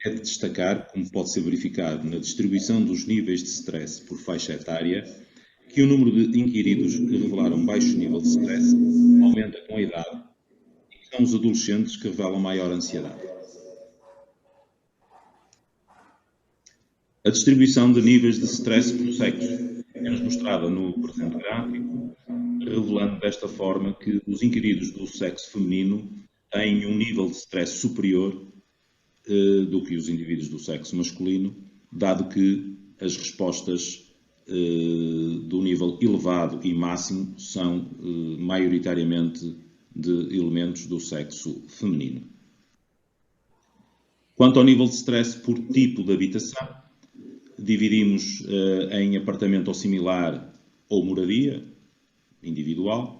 é de destacar, como pode ser verificado na distribuição dos níveis de stress por faixa etária, que o número de inquiridos que revelaram baixo nível de stress aumenta com a idade e que são os adolescentes que revelam maior ansiedade. A distribuição de níveis de stress por sexo é-nos mostrada no presente gráfico, revelando desta forma que os inquiridos do sexo feminino têm um nível de stress superior do que os indivíduos do sexo masculino, dado que as respostas do nível elevado e máximo são maioritariamente de elementos do sexo feminino. Quanto ao nível de stress por tipo de habitação, dividimos em apartamento ou similar ou moradia individual.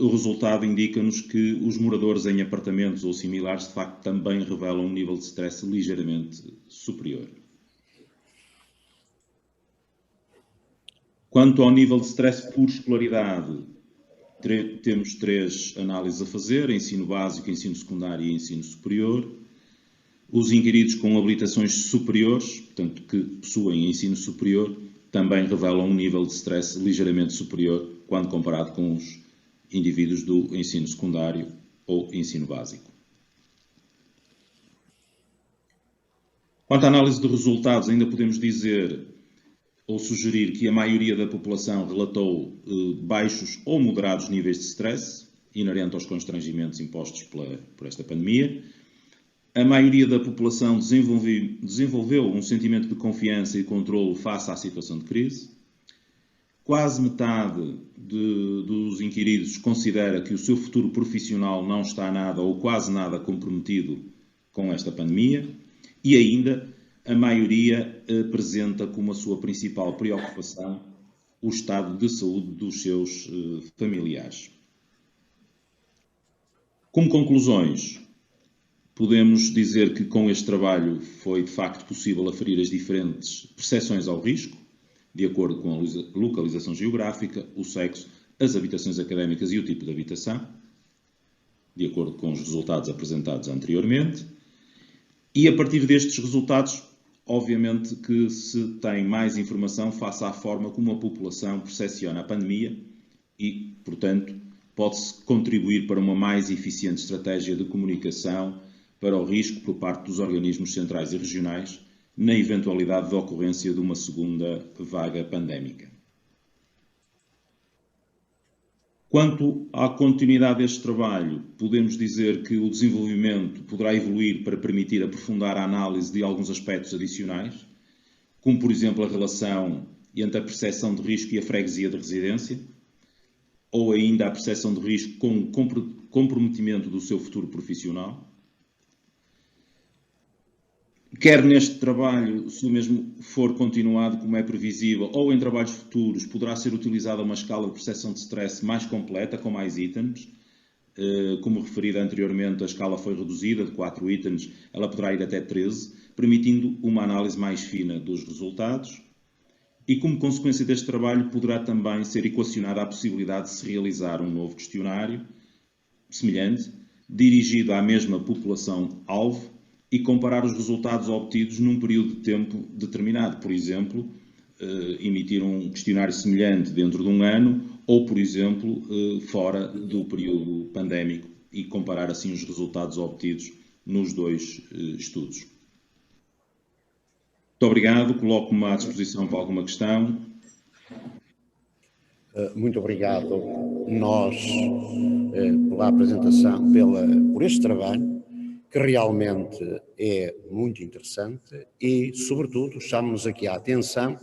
O resultado indica-nos que os moradores em apartamentos ou similares, de facto, também revelam um nível de stress ligeiramente superior. Quanto ao nível de stress por escolaridade, temos 3 análises a fazer: ensino básico, ensino secundário e ensino superior. Os inquiridos com habilitações superiores, portanto, que possuem ensino superior, também revelam um nível de stress ligeiramente superior quando comparado com os indivíduos do ensino secundário ou ensino básico. Quanto à análise de resultados, ainda podemos dizer ou sugerir que a maioria da população relatou baixos ou moderados níveis de stress, inerente aos constrangimentos impostos por esta pandemia. A maioria da população desenvolveu um sentimento de confiança e controlo face à situação de crise. Quase metade dos inquiridos considera que o seu futuro profissional não está nada ou quase nada comprometido com esta pandemia. E ainda, a maioria apresenta como a sua principal preocupação o estado de saúde dos seus familiares. Como conclusões, podemos dizer que com este trabalho foi de facto possível aferir as diferentes percepções ao risco, de acordo com a localização geográfica, o sexo, as habitações académicas e o tipo de habitação, de acordo com os resultados apresentados anteriormente. E a partir destes resultados, obviamente que se tem mais informação face à forma como a população percepciona a pandemia e, portanto, pode-se contribuir para uma mais eficiente estratégia de comunicação para o risco por parte dos organismos centrais e regionais na eventualidade de ocorrência de uma segunda vaga pandémica. Quanto à continuidade deste trabalho, podemos dizer que o desenvolvimento poderá evoluir para permitir aprofundar a análise de alguns aspectos adicionais, como, por exemplo, a relação entre a percepção de risco e a freguesia de residência, ou ainda a percepção de risco com o comprometimento do seu futuro profissional. Quer neste trabalho, se o mesmo for continuado como é previsível, ou em trabalhos futuros, poderá ser utilizada uma escala de percepção de stress mais completa, com mais itens. Como referido anteriormente, a escala foi reduzida de 4 itens, ela poderá ir até 13, permitindo uma análise mais fina dos resultados. E como consequência deste trabalho, poderá também ser equacionada a possibilidade de se realizar um novo questionário semelhante, dirigido à mesma população-alvo, e comparar os resultados obtidos num período de tempo determinado. Por exemplo, emitir um questionário semelhante dentro de um ano ou, por exemplo, fora do período pandémico e comparar assim os resultados obtidos nos dois estudos. Muito obrigado. Coloco-me à disposição para alguma questão.
Muito obrigado nós pela apresentação, por este trabalho, que realmente é muito interessante e, sobretudo, chama-nos aqui a atenção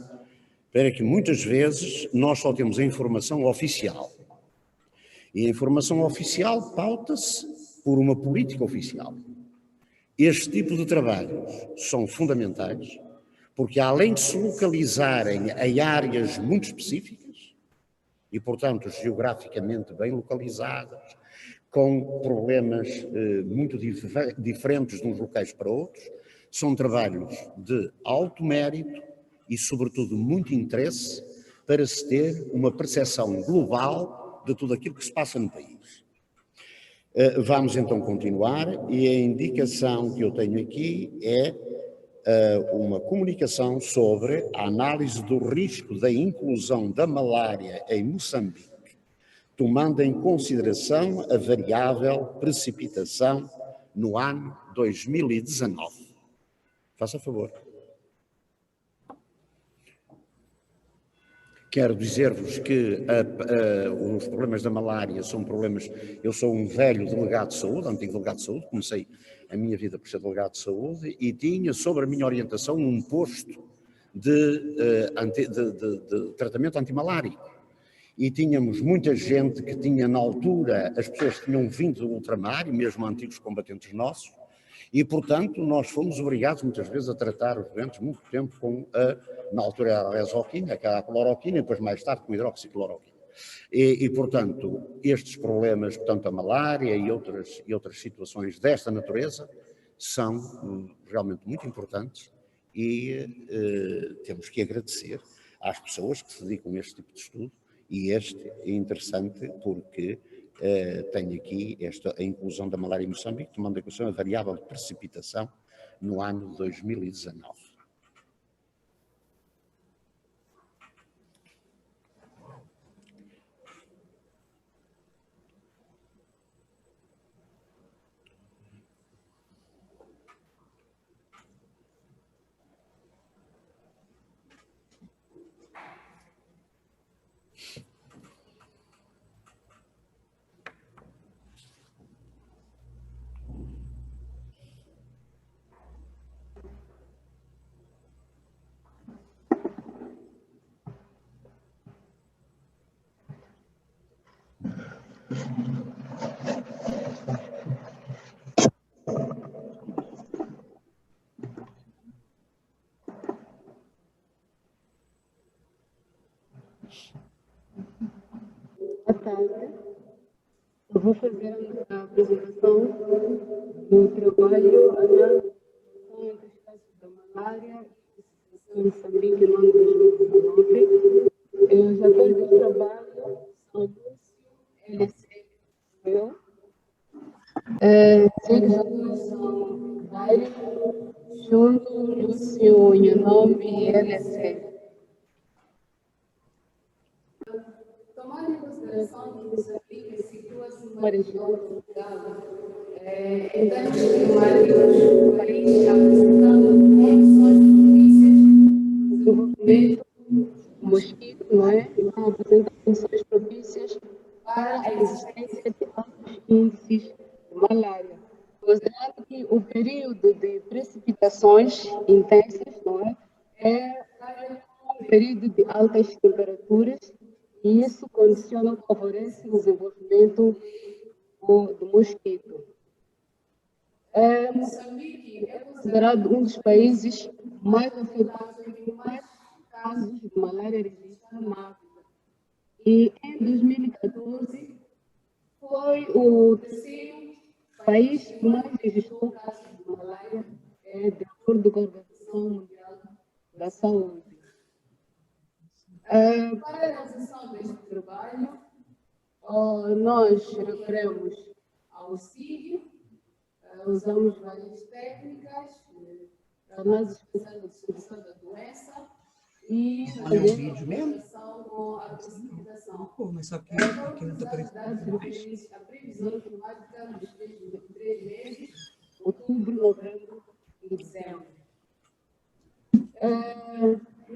para que muitas vezes nós só temos a informação oficial. E a informação oficial pauta-se por uma política oficial. Este tipo de trabalhos são fundamentais porque, além de se localizarem em áreas muito específicas e, portanto, geograficamente bem localizadas, com problemas muito diferentes de uns locais para outros, são trabalhos de alto mérito e, sobretudo, muito interesse para se ter uma percepção global de tudo aquilo que se passa no país. Vamos então continuar e a indicação que eu tenho aqui é uma comunicação sobre a análise do risco da inclusão da malária em Moçambique, tomando em consideração a variável precipitação no ano 2019. Faça favor. Quero dizer-vos que os problemas da malária são problemas... Eu sou um velho delegado de saúde, antigo delegado de saúde, comecei a minha vida por ser delegado de saúde e tinha sobre a minha orientação um posto de tratamento antimalárico. E tínhamos muita gente que tinha, na altura, as pessoas que tinham vindo do ultramar, e mesmo antigos combatentes nossos, e, portanto, nós fomos obrigados muitas vezes a tratar os doentes muito tempo com na altura era a resoquina, que era a cloroquina, e depois mais tarde com a hidroxicloroquina. E, portanto, estes problemas, portanto, a malária e outras situações desta natureza são realmente muito importantes e temos que agradecer às pessoas que se dedicam a este tipo de estudo. E este é interessante porque tem aqui a inclusão da malária em Moçambique, tomando em consideração a variável de precipitação no ano de 2019.
Boa tarde. Eu vou fazer a apresentação do trabalho análise entre os casos da malária em Moçambique no ano 2019. Os atores do trabalho são Lúcio, LC, eu. Os alunos são Dário, Júnior, Lúcio, Nhanombi e LC. Tomando em consideração que Moçambique situa-se numa região tropical, em termos climáticos, o país apresentando condições propícias ao desenvolvimento do mosquito, não é? Então, apresenta condições propícias para ocorrência de altos índices de malária, considerando que o período de precipitações intensas, não é um período de altas temperaturas, e isso condiciona, favorece o desenvolvimento do mosquito. Moçambique é considerado um dos países mais afetados e mais casos de malária registrados na África. E em 2014 foi o terceiro país que mais registrou casos de malária, de acordo com a Organização Mundial da Saúde. Para a realização deste trabalho, nós recorremos ao CID, usamos várias técnicas, análise especial da distribuição da doença e fazemos a comparação com a precipitação.
Mas só que aqui não está aparecendo.
A previsão climática dos 3 meses, outubro, novembro e dezembro.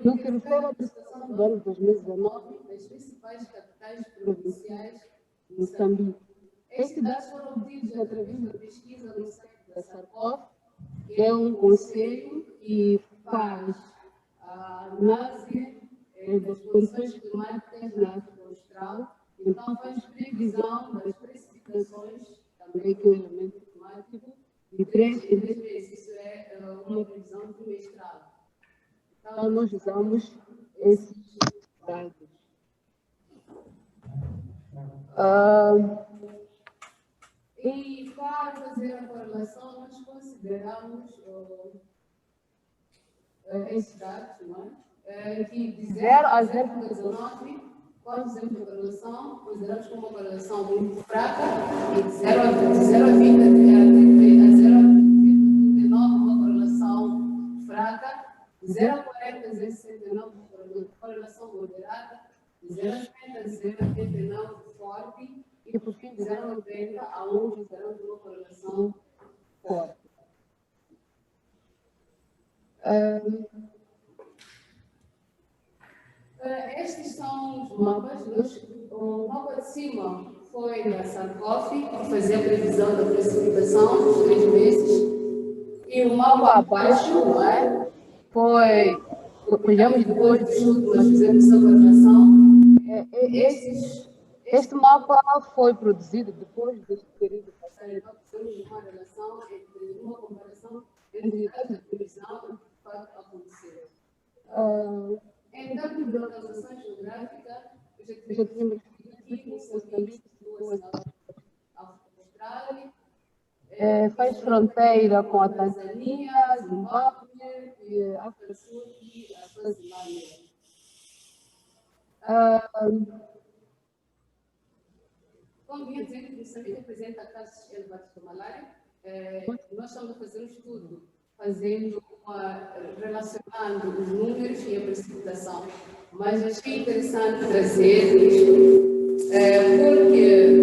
No que refere à prestação do ano 2019, das principais capitais provinciais de Moçambique. Estes dados foram obtidos através da pesquisa no site da SARCOF, que é um conselho que faz a análise das condições climáticas na África Austral. Então, faz previsão das precipitações, também que é um elemento climático, de 3 em 3 meses. Isso é uma previsão trimestral. Então, nós usamos esses dados. E para fazer a correlação, nós consideramos esses dados, não é? Que de 0 a 0,19, quando fizemos a correlação, consideramos como uma correlação muito fraca, e de 0 a 20 a 0,39, uma correlação fraca, de 0 a 40 a 0,69, uma correlação moderada, de 0 a 50 a 0,89, forte, e por fim de 0 a 90 a 1, consideramos uma correlação forte. Estes são os mapas. O mapa de cima foi da SARCOF, que fazia a previsão da precipitação dos 3 meses. E o mapa abaixo, não é? Olhamos depois do estudo, nós fizemos essa correlação. Este mapa foi produzido depois deste período passado. Então, temos uma comparação entre dados de previsão e o que de fato aconteceu. Em termos de localização geográfica, eu já tinha referido aqui que Moçambique situa-se na África Austral, faz fronteira com a Tanzânia, Zimbábue, a África do Sul e a Suazilândia. Como vinha dizendo, Moçambique apresenta casos elevados de malária. Nós estamos a fazer um estudo, relacionando os números e a precipitação. Mas achei interessante trazer isto, porque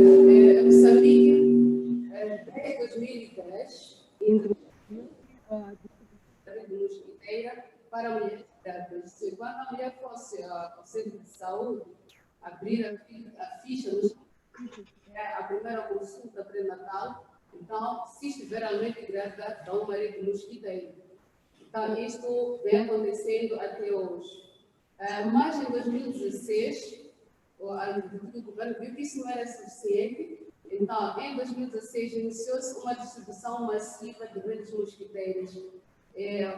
Moçambique, desde 2010, introduziu a distribuição de mosquiteira para mulheres grávidas. Se quando a mulher fosse ao centro de saúde, abrir a ficha dos a primeira consulta pré-natal, então, se estiver realmente grávida, dá uma rede de mosquiteiro. Então, isto vem acontecendo até hoje. Mas em 2016, o governo viu que isso não era suficiente. Então, em 2016, iniciou-se uma distribuição massiva de redes mosquiteiras.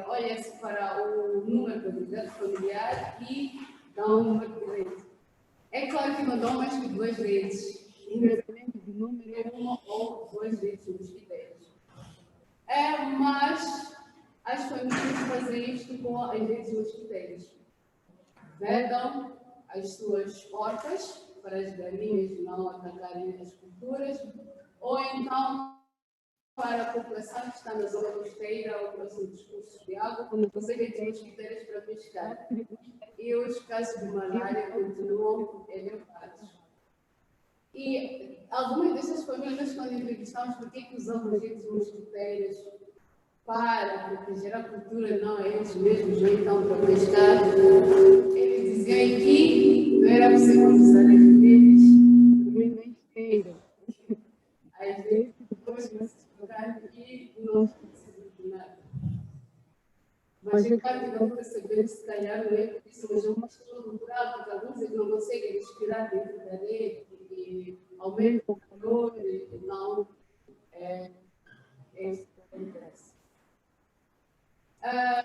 Olha-se para o número de unidade familiar e dá um número de redes. É claro que não dão mais que 2 redes, independente do número, é 1 ou 2 redes mosquiteiras. Mas as famílias fazem isto com as redes mosquiteiras. Vedam as suas portas para as galinhas não atacarem as culturas, ou então para a população que está na zona costeira ou próximo dos cursos de água, quando você redes mosquiteiras para pescar. E os casos de malária continuam elevados. E algumas dessas famílias, quando entrevistamos por que usamos redes mosquiteiras para proteger a cultura, não eles mesmos, ou então para pescar, eles diziam que não era possível usar as redes dormindo na esteira, Mas eu quero perceber, se calhar, não é por isso, mas é uma questão cultural, porque alguns é que não conseguem respirar dentro da rede e aumenta o calor e não é isso que acontece.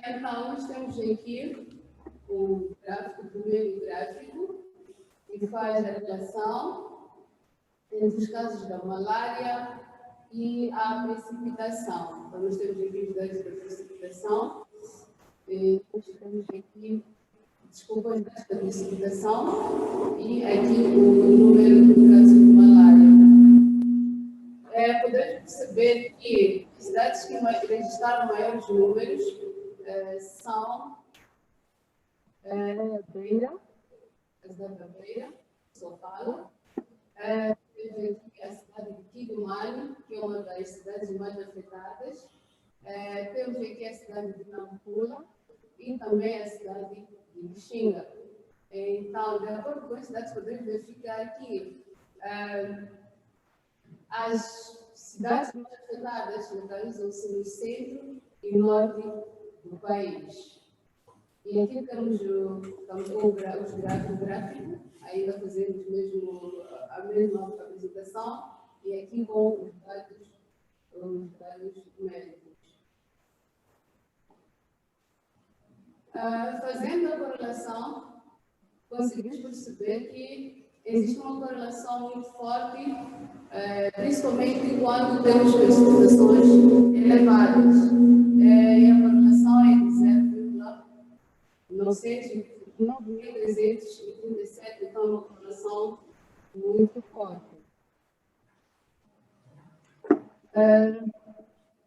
Então, nós temos aqui o gráfico, o primeiro gráfico, que faz a relação entre os casos da malária e a precipitação. Então, nós temos aqui os dados da precipitação, nós temos aqui, desculpa, os dados da precipitação e aqui o número de casos de malária. Podemos perceber que as cidades que registraram maiores números são Beira, a cidade da Beira, Sofala, temos aqui a cidade de Quilomane, que é uma das cidades mais afetadas, temos aqui a cidade de Nampula e também a cidade de Lixinga. Então, de acordo com as cidades, podemos verificar que as cidades mais afetadas localizam-se no centro e norte do país. E aqui temos o gráfico, ainda fazemos mesmo a mesma apresentação, e aqui com os dados médicos. Fazendo a correlação, conseguimos perceber que existe uma correlação muito forte, principalmente quando temos precipitações elevadas. E a correlação é de 0,9.337, então é uma correlação muito forte.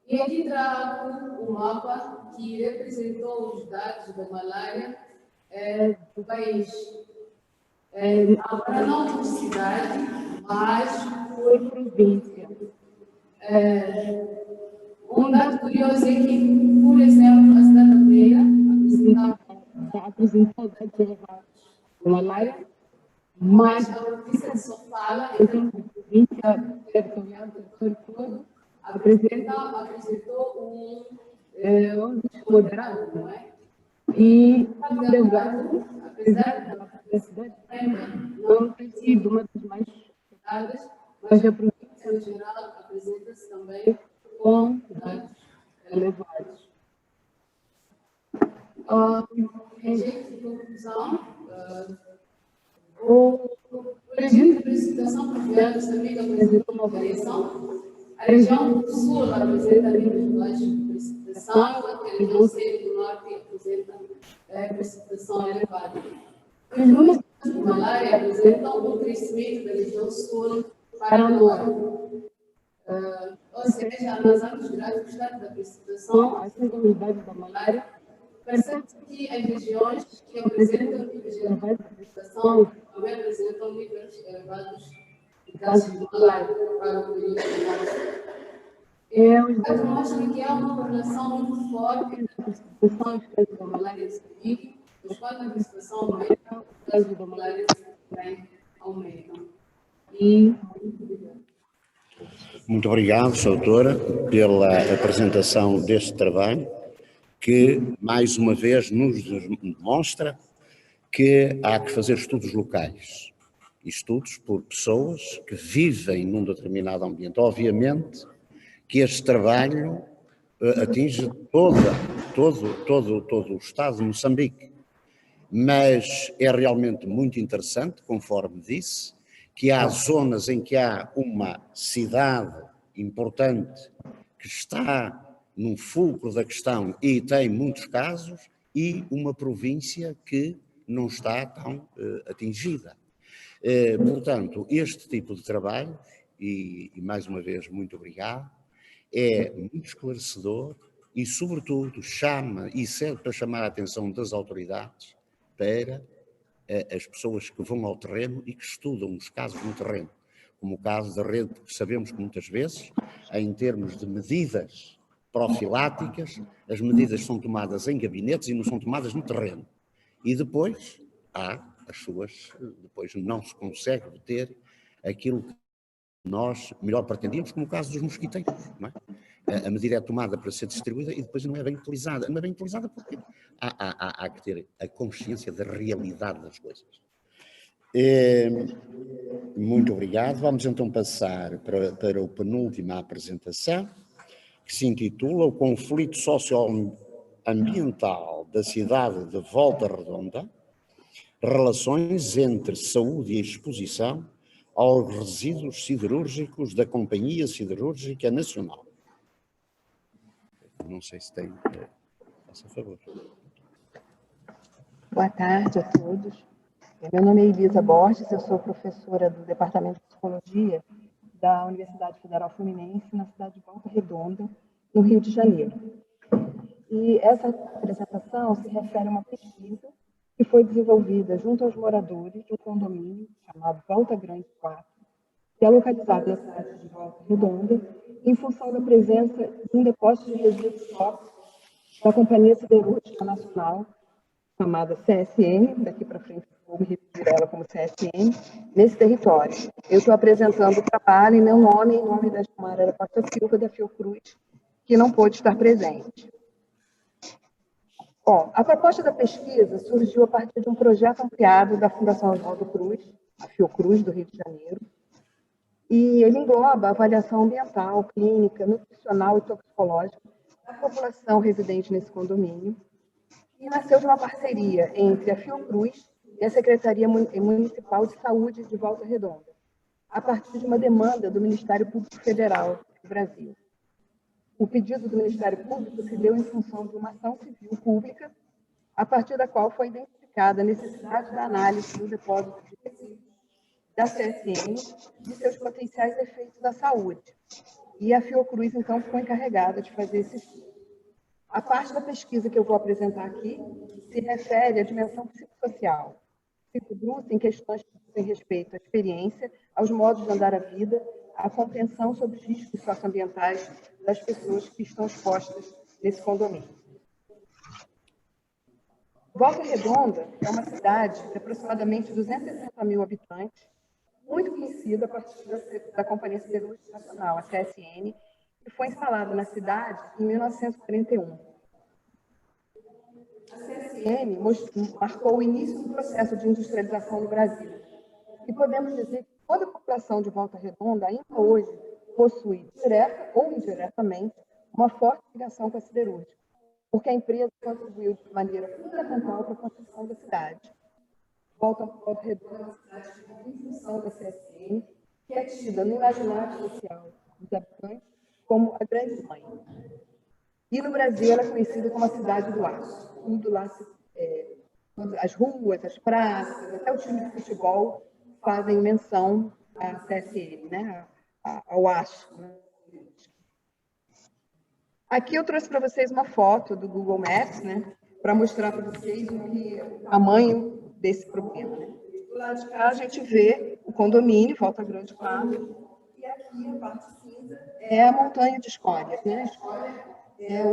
E aqui trago o mapa que representou os dados da malária do país. Agora não por cidade, mas por província. Um dado curioso é que, por exemplo, a cidade da Beira apresentou dados elevados de malária, mas a província de Sofala, então a província territorial do território todo, apresentou um risco moderado, não é? E, apesar da cidade não ter sido uma das mais afetadas, mas a província em geral apresenta-se também com dados elevados. Em jeito de conclusão, o regime de precipitação pluvial também apresentou uma variação. A região do sul apresenta níveis baixos de precipitação, enquanto a região centro do norte apresenta precipitação elevada. Os números de malária apresentam um crescimento da região sul para o norte. Ou seja, nas anos gráficos tanto da precipitação, assim como os dados da malária, percebe-se que as regiões que apresentam níveis elevados de precipitação também apresentam níveis elevados de casos de malária para o período de março. Os dados mostram que há uma correlação muito forte entre a precipitação e os casos da malária seguinte, mas quando a precipitação aumenta, os casos da malária também aumentam. Muito obrigada.
Muito obrigado, Sra. Doutora, pela apresentação deste trabalho, que, mais uma vez, nos demonstra que há que fazer estudos locais, estudos por pessoas que vivem num determinado ambiente. Obviamente que este trabalho atinge todo o estado de Moçambique, mas é realmente muito interessante, conforme disse, que há zonas em que há uma cidade importante que está no fulcro da questão e tem muitos casos, e uma província que não está tão atingida. Portanto, este tipo de trabalho, e mais uma vez muito obrigado, é muito esclarecedor e, sobretudo, chama e serve para chamar a atenção das autoridades para as pessoas que vão ao terreno e que estudam os casos no terreno, como o caso da rede, porque sabemos que muitas vezes, em termos de medidas profiláticas, as medidas são tomadas em gabinetes e não são tomadas no terreno. E depois depois não se consegue ter aquilo que nós melhor pretendíamos, como o caso dos mosquiteiros, não é? a medida é tomada para ser distribuída e depois não é bem utilizada. Não é bem utilizada porque há que ter a consciência da realidade das coisas. Muito obrigado. Vamos então passar para a penúltima apresentação, que se intitula O Conflito Socioambiental da Cidade de Volta Redonda, Relações entre Saúde e Exposição aos Resíduos Siderúrgicos da Companhia Siderúrgica Nacional. Não sei se tem... Faça favor.
Boa tarde a todos. Meu nome é Elisa Borges, eu sou professora do Departamento de Psicologia da Universidade Federal Fluminense, na cidade de Volta Redonda, no Rio de Janeiro. E essa apresentação se refere a uma pesquisa que foi desenvolvida junto aos moradores de um condomínio chamado Volta Grande 4, que é localizado na cidade de Volta Redonda, em função da presença de um depósito de resíduos tóxicos da Companhia Siderúrgica Nacional, chamada CSN, daqui para frente vou me referir a ela como CSN, nesse território. Eu estou apresentando o trabalho em meu nome, em nome da Gilmara Costa Silva, da Fiocruz, que não pôde estar presente. Bom, a proposta da pesquisa surgiu a partir de um projeto ampliado da Fundação Oswaldo Cruz, a Fiocruz, do Rio de Janeiro, e ele engloba a avaliação ambiental, clínica, nutricional e toxicológica da população residente nesse condomínio, e nasceu de uma parceria entre a Fiocruz e a Secretaria Municipal de Saúde de Volta Redonda, a partir de uma demanda do Ministério Público Federal do Brasil. O pedido do Ministério Público se deu em função de uma ação civil pública, a partir da qual foi identificada a necessidade da análise do depósito de resíduos da CSN e seus potenciais efeitos à saúde. E a Fiocruz, então, ficou encarregada de fazer esse estudo. A parte da pesquisa que eu vou apresentar aqui se refere à dimensão psicossocial. Se debruça em questões que dizem respeito à experiência, aos modos de andar a vida, à compreensão sobre os riscos socioambientais das pessoas que estão expostas nesse condomínio. Volta Redonda é uma cidade de aproximadamente 260 mil habitantes, muito conhecida a partir da Companhia Siderúrgica Nacional, a CSN, que foi instalada na cidade em 1941. A CSN marcou o início do processo de industrialização no Brasil. E podemos dizer que toda a população de Volta Redonda, ainda hoje, possui, direta ou indiretamente, uma forte ligação com a siderúrgica, porque a empresa contribuiu de maneira fundamental para a construção da cidade. Volta Redonda é uma cidade em função da CSN, que é tida no imaginário social dos habitantes como a grande mãe. E no Brasil ela é conhecida como a cidade do aço. Tudo lá, as ruas, as praças, até o time de futebol fazem menção à CSN, né? Ao aço. Aqui eu trouxe para vocês uma foto do Google Maps, né? Para mostrar para vocês o tamanho desse problema. Né? Do lado de cá a gente vê o condomínio, Volta Grande 4, e aqui a parte cinza é a montanha de escórias. Né? A escória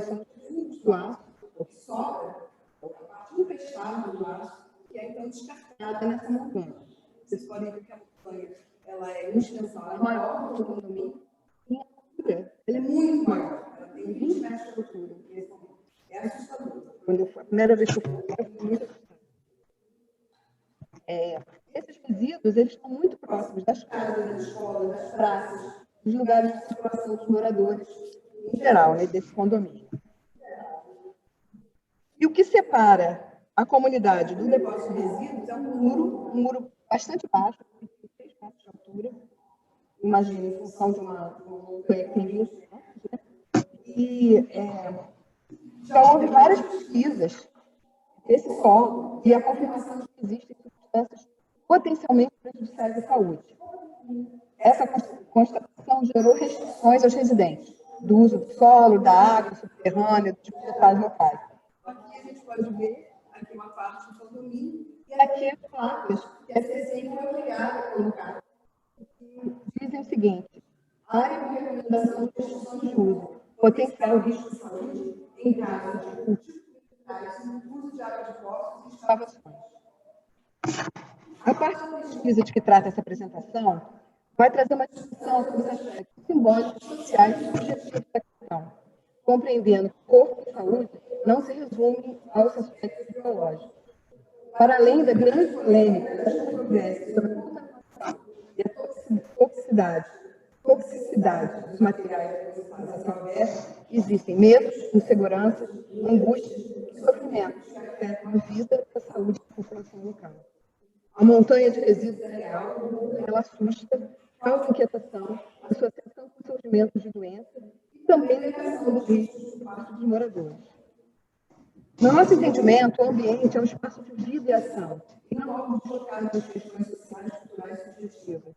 são os fluxos do aço, o que sobra, a parte empestada do aço, que é então descartada nessa montanha. Vocês podem ver que a montanha ela é em extensão, ela é maior do que o condomínio, e em altura ela é muito maior, ela tem 20 metros de altura. É assustador. A primeira vez que eu fui, eu fui muito assustada. Esses resíduos eles estão muito próximos das casas, das escolas, das praças, dos lugares de circulação dos moradores, em geral, né, desse condomínio. E o que separa a comunidade do depósito de resíduos é um muro bastante baixo, 6 metros de altura, imagina, em função de uma montanha que tem 20 metros, né? E já houve várias pesquisas desse solo e a confirmação de que existem substâncias potencialmente prejudiciais à saúde. Essa constatação gerou restrições aos residentes do uso do solo, da água subterrânea, dos vegetais locais. Aqui a gente pode ver aqui uma parte do condomínio e aqui as placas que a CSN foi obrigada a colocar. Que dizem o seguinte: área de recomendação de restrição de uso, potencial risco de saúde em caso de cultivo no uso de água de poços e escavações. A parte da pesquisa de que trata essa apresentação vai trazer uma discussão sobre os aspectos simbólicos, sociais e subjetivos da questão. compreendendo que o corpo e saúde não se resume aos aspectos biológicos. Para além da grande polêmica das controvérsias sobre a contaminação e a toxicidade dos materiais utilizados a céu aberto, existem medos, inseguranças, angústias e sofrimentos que afetam a vida e a saúde da população local. A montanha de resíduos é real, ela assusta, causa inquietação, associação com surgimento de doenças e também negação dos riscos por parte dos moradores. No nosso entendimento, o ambiente é um espaço de vida e ação, e não algo deslocado das questões sociais, culturais e subjetivas.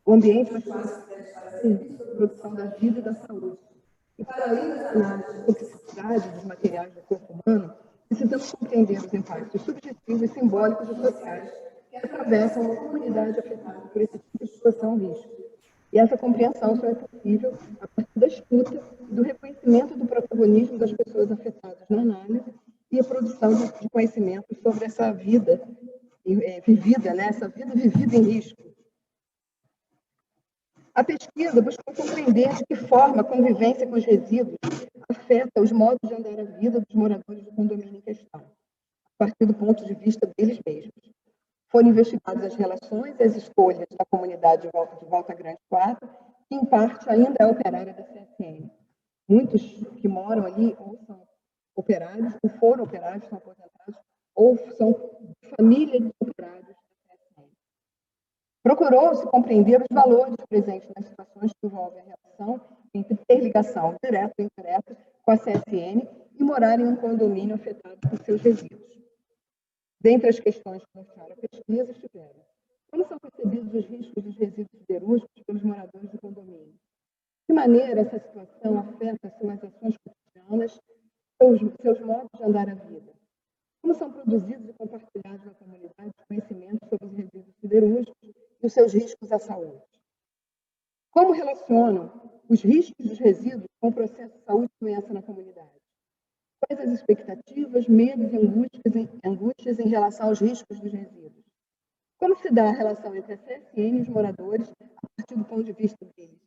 O ambiente é um espaço que deve estar a serviço da produção da vida e da saúde. E para além das análises da toxicidade dos materiais do corpo humano, precisamos compreender os impactos subjetivos, simbólicos e sociais que atravessam uma comunidade afetada por esse tipo de situação risco. E essa compreensão só é possível a partir da escuta e do reconhecimento do protagonismo das pessoas afetadas na análise e a produção de conhecimento sobre essa vida vivida, né? Essa vida vivida em risco. A pesquisa buscou compreender de que forma a convivência com os resíduos afeta os modos de andar a vida dos moradores do condomínio em questão, a partir do ponto de vista deles mesmos. Foram investigadas as relações e as escolhas da comunidade de Volta Grande 4, que em parte ainda é operária da CSN. Muitos que moram ali ou são operários, ou foram operários, são aposentados, ou são família de operários da CSN. Procurou-se compreender os valores presentes nas situações que envolvem a relação entre ter ligação direta ou indireta com a CSN e morar em um condomínio afetado por seus resíduos. Dentre as questões que mostraram a pesquisa estiveram: como são percebidos os riscos dos resíduos siderúrgicos pelos moradores do condomínio? De que maneira essa situação afeta suas ações cotidianas, seus modos de andar a vida? Como são produzidos e compartilhados na comunidade conhecimentos sobre os resíduos siderúrgicos e os seus riscos à saúde? Como relacionam os riscos dos resíduos com o processo de saúde e doença na comunidade? Quais as expectativas, medos e angústias em relação aos riscos dos resíduos? Como se dá a relação entre a CSN e os moradores a partir do ponto de vista deles?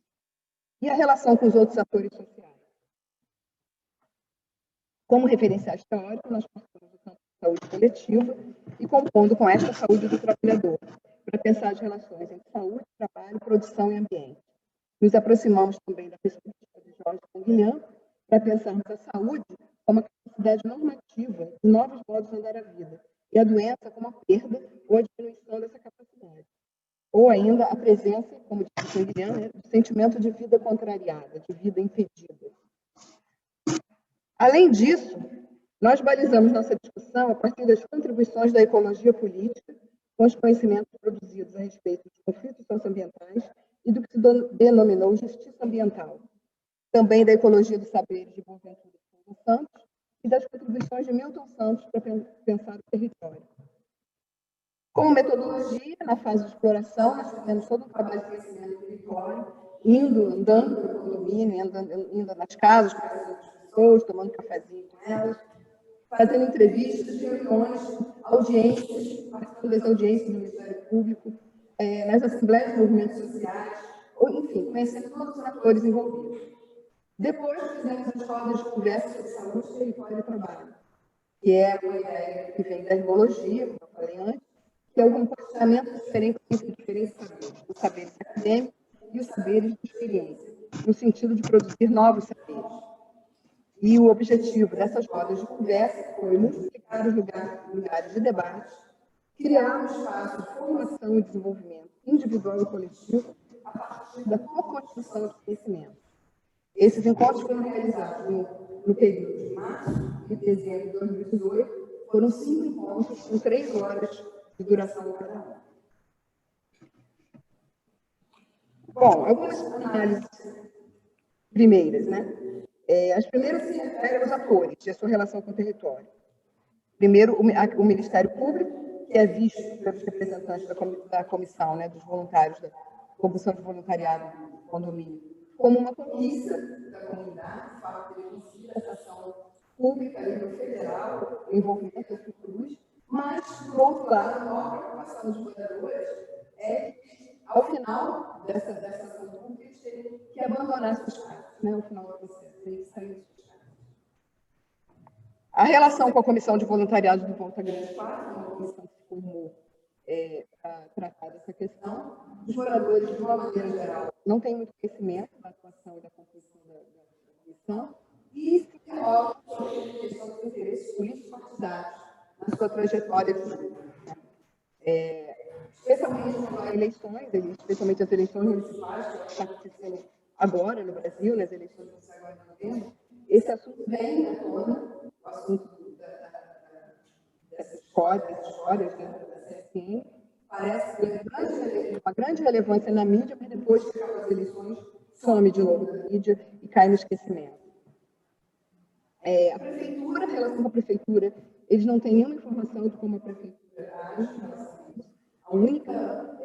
E a relação com os outros atores sociais? Como referenciais teóricos, nós partimos do campo de saúde coletiva e compondo com esta saúde do trabalhador, para pensar as relações entre saúde, trabalho, produção e ambiente. Nos aproximamos também da perspectiva de Jorge Canguilhem, para pensarmos a saúde como a capacidade normativa de novos modos de andar a vida, e a doença como a perda ou a diminuição dessa capacidade. Ou ainda a presença, como disse Canguilhem, do sentimento de vida contrariada, de vida impedida. Além disso, nós balizamos nossa discussão a partir das contribuições da ecologia política, com os conhecimentos produzidos a respeito dos conflitos socioambientais e do que se denominou justiça ambiental. Também da ecologia dos saberes de Boaventura de Santos e das contribuições de Milton Santos para pensar o território. Como metodologia, na fase de exploração, nós fizemos todo um trabalho de conhecimento do território, andando pelo condomínio, indo nas casas, conversando com as pessoas, tomando cafezinho com elas, fazendo entrevistas, reuniões, audiências, participando das audiências do Ministério Público, nas assembleias de movimentos sociais, ou, enfim, conhecendo todos os atores envolvidos. Depois, fizemos as rodas de conversa sobre saúde, território e trabalho, que é uma ideia que vem da ecologia, como eu falei antes, que é o comportamento diferente entre diferentes saberes, os saberes acadêmicos e os saberes de experiência, no sentido de produzir novos saberes. E o objetivo dessas rodas de conversa foi multiplicar os lugares de debate, criar um espaço de formação e desenvolvimento individual e coletivo a partir da co-construção de conhecimento. Esses encontros foram realizados no período de março e dezembro de 2018, foram 5 encontros com 3 horas de duração cada um. Bom, algumas análises primeiras, né? As primeiras se referem aos atores e a sua relação com o território. Primeiro, o Ministério Público, que é visto pelos representantes da comissão, né, dos voluntários, da Comissão de Voluntariado do Condomínio, como uma conquista da comunidade, o fato de ter conseguido essa ação pública a nível federal, o envolvimento da Fiocruz, mas, por outro lado, a maior preocupação dos moradores é que, ao final dessa ação pública, eles terem que abandonar suas casas, né, ao final do processo, terem que sair de suas casas. A relação com a Comissão de Voluntariado do Volta Grande 4, uma comissão que se formou para tratar dessa questão. Os moradores, de uma maneira geral, não têm muito conhecimento da atuação e da composição da comissão e se envolvem sobre a questão dos interesses políticos partidários na sua trajetória de vida. Especialmente nas eleições, especialmente as eleições municipais, que estão acontecendo agora no Brasil, nas eleições que estão agora em novembro, esse assunto vem à tona, o assunto dessas histórias da CSN, parece ter uma grande relevância na mídia, mas depois que acabam as eleições, some de novo da mídia e cai no esquecimento. A prefeitura, a relação com a prefeitura, eles não têm nenhuma informação de como a prefeitura age. A única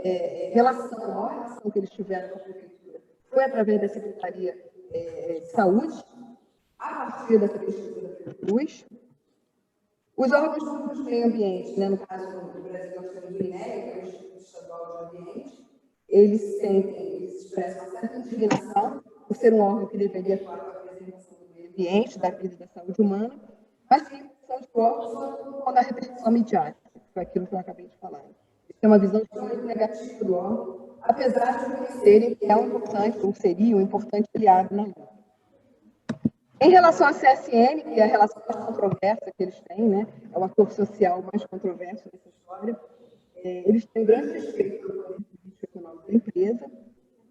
relação, a maior relação que eles tiveram com a prefeitura foi através da Secretaria de Saúde, a partir da pesquisa da Fiocruz. Os órgãos públicos do meio ambiente, né, no caso do Brasil, nós temos o INEA, que é o Instituto Estadual do Ambiente, eles expressam uma certa indignação por ser um órgão que deveria atuar para a preservação do meio ambiente, da vida e da saúde humana, mas que são de órgãos quando a repercussão midiática, que foi aquilo que eu acabei de falar. Eles têm uma visão extremamente negativa do órgão, apesar de reconhecerem que é um importante, ou seria um importante aliado na luta. Em relação à CSN, que é a relação mais controversa que eles têm, né, é o ator social mais controverso dessa história, eles têm grande respeito pelo poder político e econômico da empresa,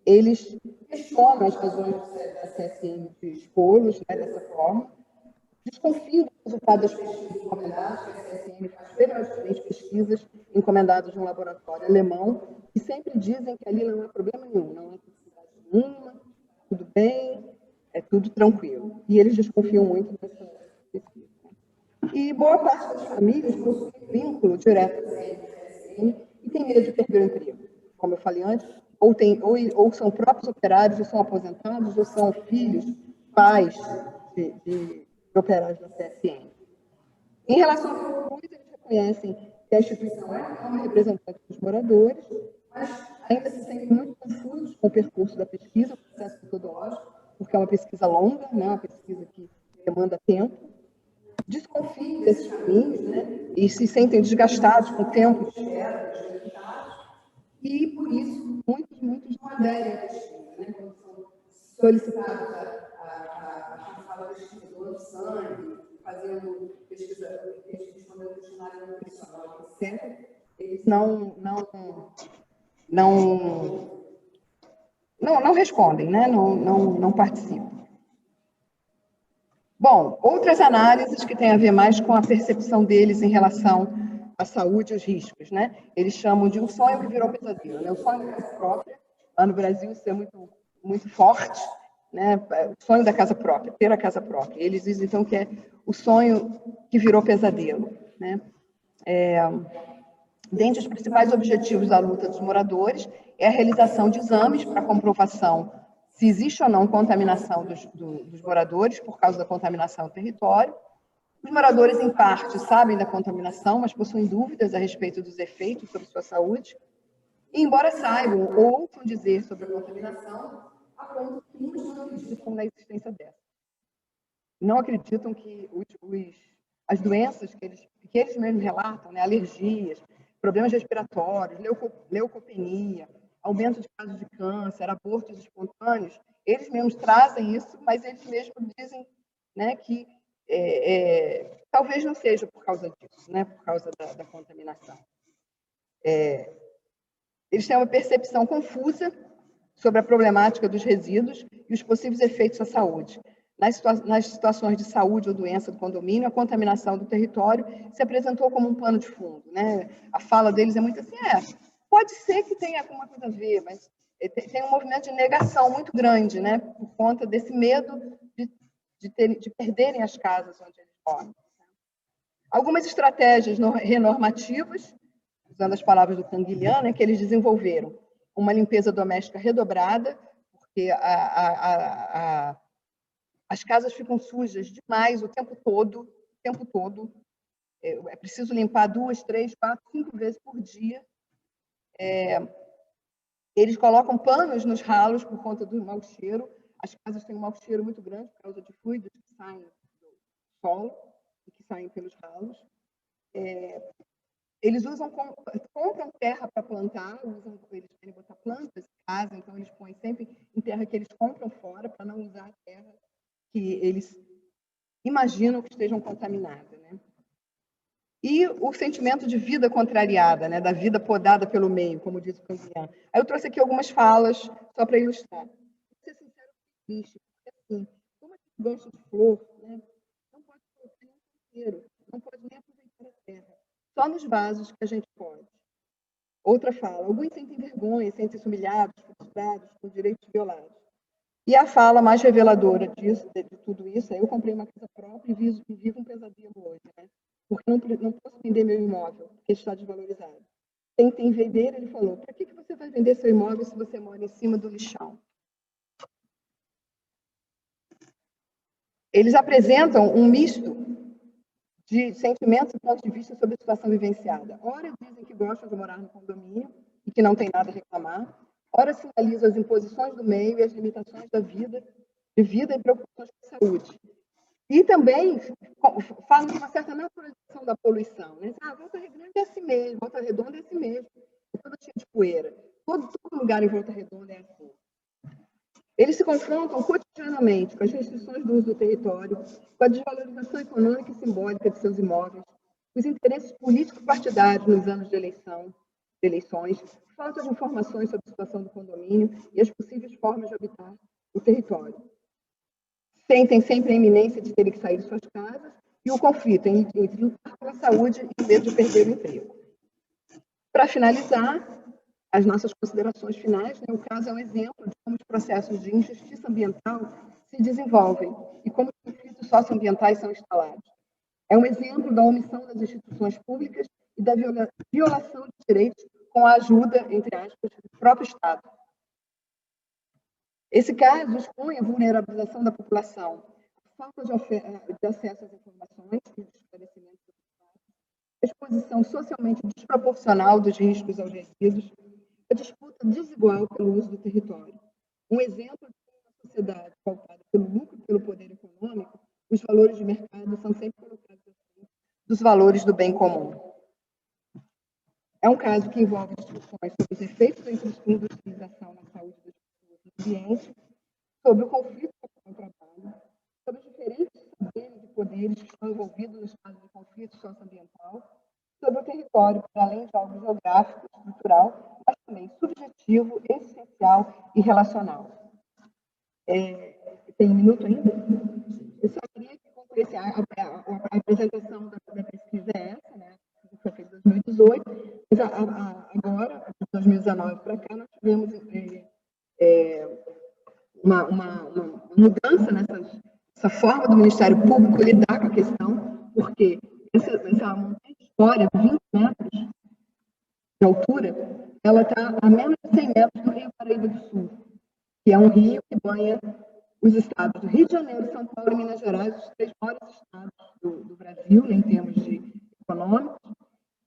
eles questionam as razões da CSN de expô-los, né, dessa forma, desconfiam do resultado das pesquisas encomendadas, que a CSN faz periodicamente pesquisas encomendadas de um laboratório alemão, e sempre dizem que ali não há problema nenhum, não há necessidade nenhuma, tudo bem, é tudo tranquilo. E eles desconfiam muito dessa pesquisa. E boa parte das famílias possui vínculo direto com a CSN e tem medo de perder o emprego. Como eu falei antes, ou são próprios operários, ou são aposentados, ou são filhos, pais de operários da CSN. Em relação à Fiocruz, eles reconhecem que a instituição é uma representante dos moradores, mas ainda se sentem muito confusos com o percurso da pesquisa, o processo metodológico, porque é uma pesquisa longa, né, uma pesquisa que demanda tempo. Desconfiam desses caminhos, né, e se sentem desgastados com o tempo de espera dos resultados, e por isso muitos não aderem à pesquisa, né, quando são solicitados a falar pesquisa doando sangue, fazendo pesquisa, respondendo questionário nutricional, etc., eles não respondem, né? Não participam. Bom, outras análises que têm a ver mais com a percepção deles em relação à saúde e os riscos, né? Eles chamam de um sonho que virou pesadelo, né? O sonho da casa própria, lá no Brasil isso é muito, muito forte, né? O sonho da casa própria, ter a casa própria. Eles dizem, então, que é o sonho que virou pesadelo, né? Dentre os principais objetivos da luta dos moradores é a realização de exames para comprovação se existe ou não contaminação dos moradores por causa da contaminação do território. Os moradores, em parte, sabem da contaminação, mas possuem dúvidas a respeito dos efeitos sobre sua saúde. E, embora saibam ou ouçam dizer sobre a contaminação, apontam que muitos não acreditam na existência dessa. Não acreditam que as doenças que eles mesmos relatam, né, alergias, problemas respiratórios, leucopenia, aumento de casos de câncer, abortos espontâneos, eles mesmos trazem isso, mas eles mesmos dizem, né, que talvez não seja por causa disso, né, por causa da contaminação. Eles têm uma percepção confusa sobre a problemática dos resíduos e os possíveis efeitos à saúde. Nas situações de saúde ou doença do condomínio, a contaminação do território se apresentou como um pano de fundo, né? A fala deles é muito assim, pode ser que tenha alguma coisa a ver, mas tem um movimento de negação muito grande, né? Por conta desse medo de perderem as casas onde eles moram. Algumas estratégias renormativas, usando as palavras do Canguilhan, né, que eles desenvolveram uma limpeza doméstica redobrada, porque as casas ficam sujas demais o tempo todo. É preciso limpar 2, 3, 4, 5 vezes por dia. Eles colocam panos nos ralos por conta do mau cheiro. As casas têm um mau cheiro muito grande por causa de fluidos que saem do solo e que saem pelos ralos. Eles compram terra para plantar, eles querem botar plantas em casa, então eles põem sempre em terra que eles compram fora, para não usar a terra que eles imaginam que estejam contaminadas, né? E o sentimento de vida contrariada, né? Da vida podada pelo meio, como diz o Campião. Aí eu trouxe aqui algumas falas, só para ilustrar. Vou ser sincero, triste, porque assim, como a gente gosta de flor, né? Não pode colocar nem inteiro, não pode nem aproveitar a terra. Só nos vasos que a gente pode. Outra fala, alguns sentem vergonha, sentem-se humilhados, frustrados, com direitos violados. E a fala mais reveladora disso, de tudo isso, é: eu comprei uma casa própria e vivo um pesadelo hoje, né? Porque não posso vender meu imóvel, porque está desvalorizado. Tentem vender, ele falou, para que você vai vender seu imóvel se você mora em cima do lixão? Eles apresentam um misto de sentimentos e pontos de vista sobre a situação vivenciada. Ora dizem que gostam de morar no condomínio e que não tem nada a reclamar. Ora sinalizam as imposições do meio e as limitações da vida, de vida e preocupações com a saúde. E também falam de uma certa naturalização da poluição, né? Volta Redonda é assim mesmo, Volta Redonda é assim mesmo, é toda cheia de poeira. Todo lugar em Volta Redonda é assim. Eles se confrontam cotidianamente com as restrições do uso do território, com a desvalorização econômica e simbólica de seus imóveis, os interesses políticos partidários nos anos de eleições, falta de informações sobre a situação do condomínio e as possíveis formas de habitar o território. Sentem sempre a iminência de terem que sair de suas casas e o conflito entre lutar pela saúde e o medo de perder o emprego. Para finalizar, as nossas considerações finais, né, o caso é um exemplo de como os processos de injustiça ambiental se desenvolvem e como os conflitos socioambientais são instalados. É um exemplo da omissão das instituições públicas e da violação de direitos com a ajuda, entre aspas, do próprio Estado. Esse caso expõe a vulnerabilização da população, a falta de acesso às informações e de esclarecimentos, a exposição socialmente desproporcional dos riscos aos resíduos, a disputa desigual pelo uso do território. Um exemplo de uma sociedade pautada pelo lucro e pelo poder econômico, os valores de mercado são sempre colocados acima dos valores do bem comum. É um caso que envolve discussões sobre os efeitos da industrialização na saúde das pessoas e do ambiente, sobre o conflito com o trabalho, sobre os diferentes saberes e poderes que estão envolvidos nos casos de conflito socioambiental, sobre o território, para além de algo geográfico, estrutural, mas também subjetivo, existencial e relacional. Tem um minuto ainda? Eu só queria que concluísse a apresentação da pesquisa é essa, né? Que foi feita em 2018, mas agora, de 2019 para cá, nós tivemos uma mudança nessa forma do Ministério Público lidar com a questão, porque essa montanha de história, 20 metros de altura, ela está a menos de 100 metros do Rio Paraíba do Sul, que é um rio que banha os estados do Rio de Janeiro, São Paulo e Minas Gerais, os 3 maiores estados do Brasil, né, em termos econômicos,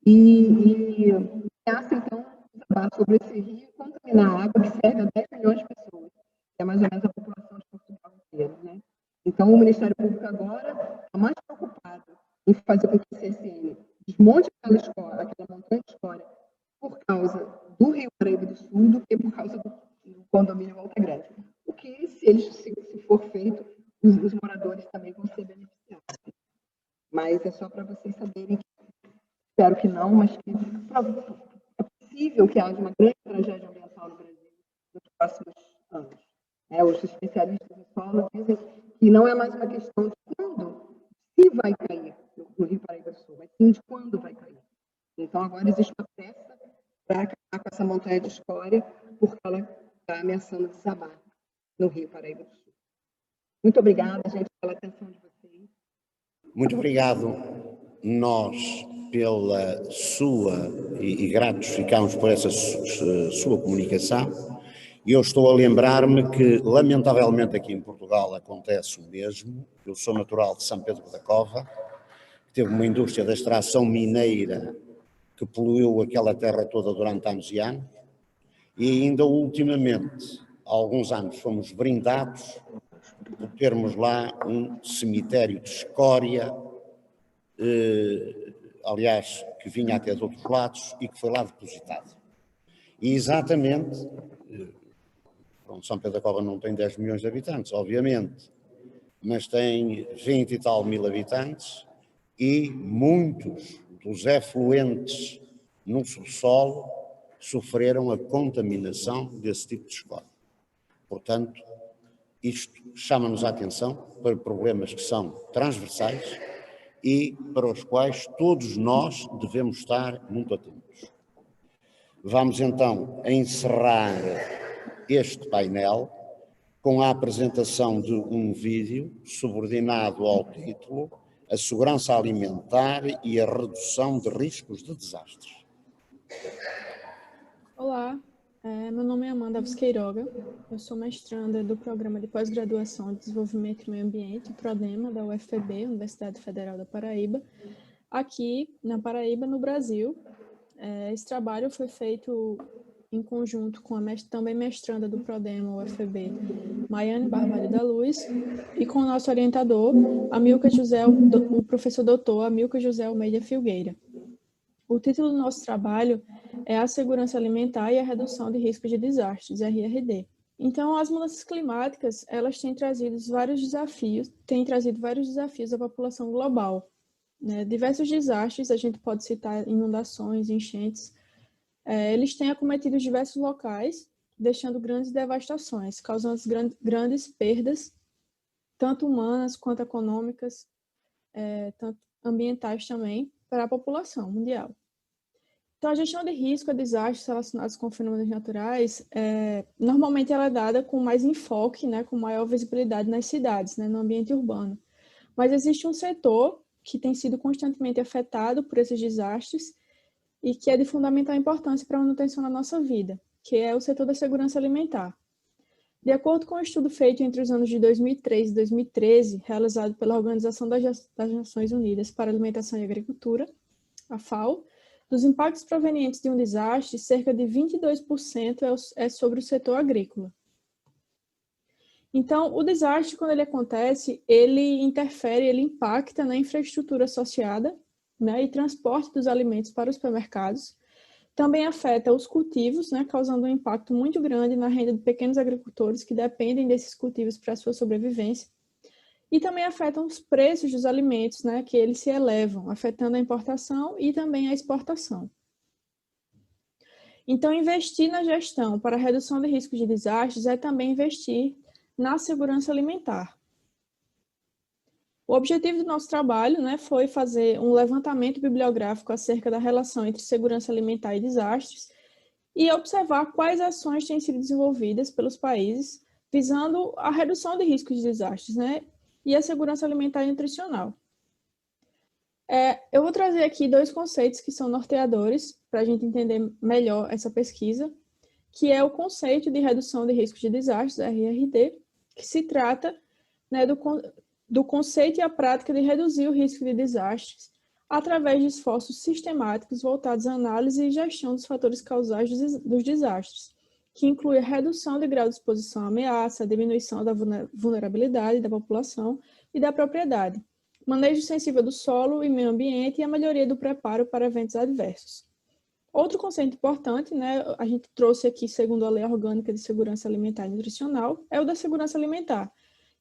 e ameaça, então, desabar sobre esse rio e contaminar a água que serve a 10 milhões de pessoas, que é mais ou menos a população de Portugal inteira, né? Então, o Ministério Público agora está mais preocupado em fazer com que o CSN desmonte aquela montanha de história por causa do Rio Paraíba do Sul do que por causa do condomínio Volta Grande. O que, se for feito, os moradores também vão ser beneficiados. Mas é só para vocês saberem que, espero que não, mas que é possível que haja uma grande tragédia ambiental no Brasil nos próximos anos. Os especialistas em solo dizem que não é mais uma questão de quando, se vai cair no Rio Paraíba do Sul, mas sim de quando vai cair. Então, agora existe uma pressa para acabar com essa montanha de escória, porque ela está ameaçando desabar no Rio Paraíba do Sul. Muito obrigada, gente, pela atenção de vocês.
Muito obrigado, nós, pela sua, e gratos ficamos por essa sua comunicação. E eu estou a lembrar-me que, lamentavelmente, aqui em Portugal acontece o mesmo. Eu sou natural de São Pedro da Cova, que teve uma indústria de extração mineira que poluiu aquela terra toda durante anos e anos, e ainda ultimamente, há alguns anos, fomos brindados por termos lá um cemitério de escória aliás, que vinha até de outros lados e que foi lá depositado. E exatamente, São Pedro da Cova não tem 10 milhões de habitantes, obviamente, mas tem 20 e tal mil habitantes e muitos dos efluentes no subsolo sofreram a contaminação desse tipo de escola. Portanto, isto chama-nos a atenção para problemas que são transversais e para os quais todos nós devemos estar muito atentos. Vamos então encerrar este painel com a apresentação de um vídeo subordinado ao título A Segurança Alimentar e a Redução de Riscos de Desastres.
Olá, meu nome é Amanda Alves Queiroga, eu sou mestranda do Programa de Pós-Graduação em Desenvolvimento e Meio Ambiente, PRODEMA, da UFPB, Universidade Federal da Paraíba, aqui na Paraíba, no Brasil. Esse trabalho foi feito em conjunto com a também mestranda do PRODEMA, UFPB, Maiane Barbalho da Luz, e com o nosso orientador, o professor doutor Amilcar José Almeida Filgueira. O título do nosso trabalho é A Segurança Alimentar e a Redução de Riscos de Desastres, RRD. Então, as mudanças climáticas, elas têm trazido vários desafios à população global. Né? Diversos desastres, a gente pode citar inundações, enchentes, eles têm acometido diversos locais, deixando grandes devastações, causando grandes perdas, tanto humanas quanto econômicas, tanto ambientais também, para a população mundial. Então, a gestão de risco a desastres relacionados com fenômenos naturais, normalmente ela é dada com mais enfoque, né, com maior visibilidade nas cidades, né, no ambiente urbano. Mas existe um setor que tem sido constantemente afetado por esses desastres e que é de fundamental importância para a manutenção da nossa vida, que é o setor da segurança alimentar. De acordo com um estudo feito entre os anos de 2003 e 2013, realizado pela Organização das Nações Unidas para a Alimentação e Agricultura, a FAO, dos impactos provenientes de um desastre, cerca de 22% é sobre o setor agrícola. Então, o desastre, quando ele acontece, ele interfere, ele impacta na infraestrutura associada, né, e transporte dos alimentos para os supermercados. Também afeta os cultivos, né, causando um impacto muito grande na renda de pequenos agricultores que dependem desses cultivos para a sua sobrevivência. E também afetam os preços dos alimentos, né, que eles se elevam, afetando a importação e também a exportação. Então, investir na gestão para a redução de riscos de desastres é também investir na segurança alimentar. O objetivo do nosso trabalho, né, foi fazer um levantamento bibliográfico acerca da relação entre segurança alimentar e desastres e observar quais ações têm sido desenvolvidas pelos países visando a redução de riscos de desastres, né, e a segurança alimentar e nutricional. Eu vou trazer aqui dois conceitos que são norteadores para a gente entender melhor essa pesquisa, que é o conceito de redução de riscos de desastres, RRD, que se trata, né, do conceito e a prática de reduzir o risco de desastres através de esforços sistemáticos voltados à análise e gestão dos fatores causais dos desastres, que inclui a redução de grau de exposição à ameaça, a diminuição da vulnerabilidade da população e da propriedade, manejo sensível do solo e meio ambiente e a melhoria do preparo para eventos adversos. Outro conceito importante, né, a gente trouxe aqui, segundo a Lei Orgânica de Segurança Alimentar e Nutricional, é o da segurança alimentar,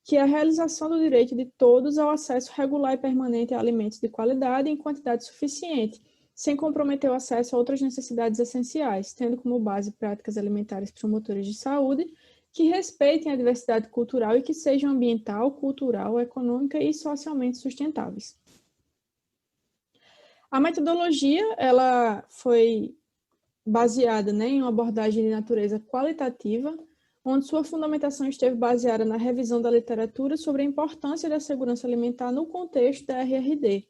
que é a realização do direito de todos ao acesso regular e permanente a alimentos de qualidade e em quantidade suficiente, sem comprometer o acesso a outras necessidades essenciais, tendo como base práticas alimentares promotoras de saúde, que respeitem a diversidade cultural e que sejam ambiental, cultural, econômica e socialmente sustentáveis. A metodologia, ela foi baseada, né, em uma abordagem de natureza qualitativa, onde sua fundamentação esteve baseada na revisão da literatura sobre a importância da segurança alimentar no contexto da RRD.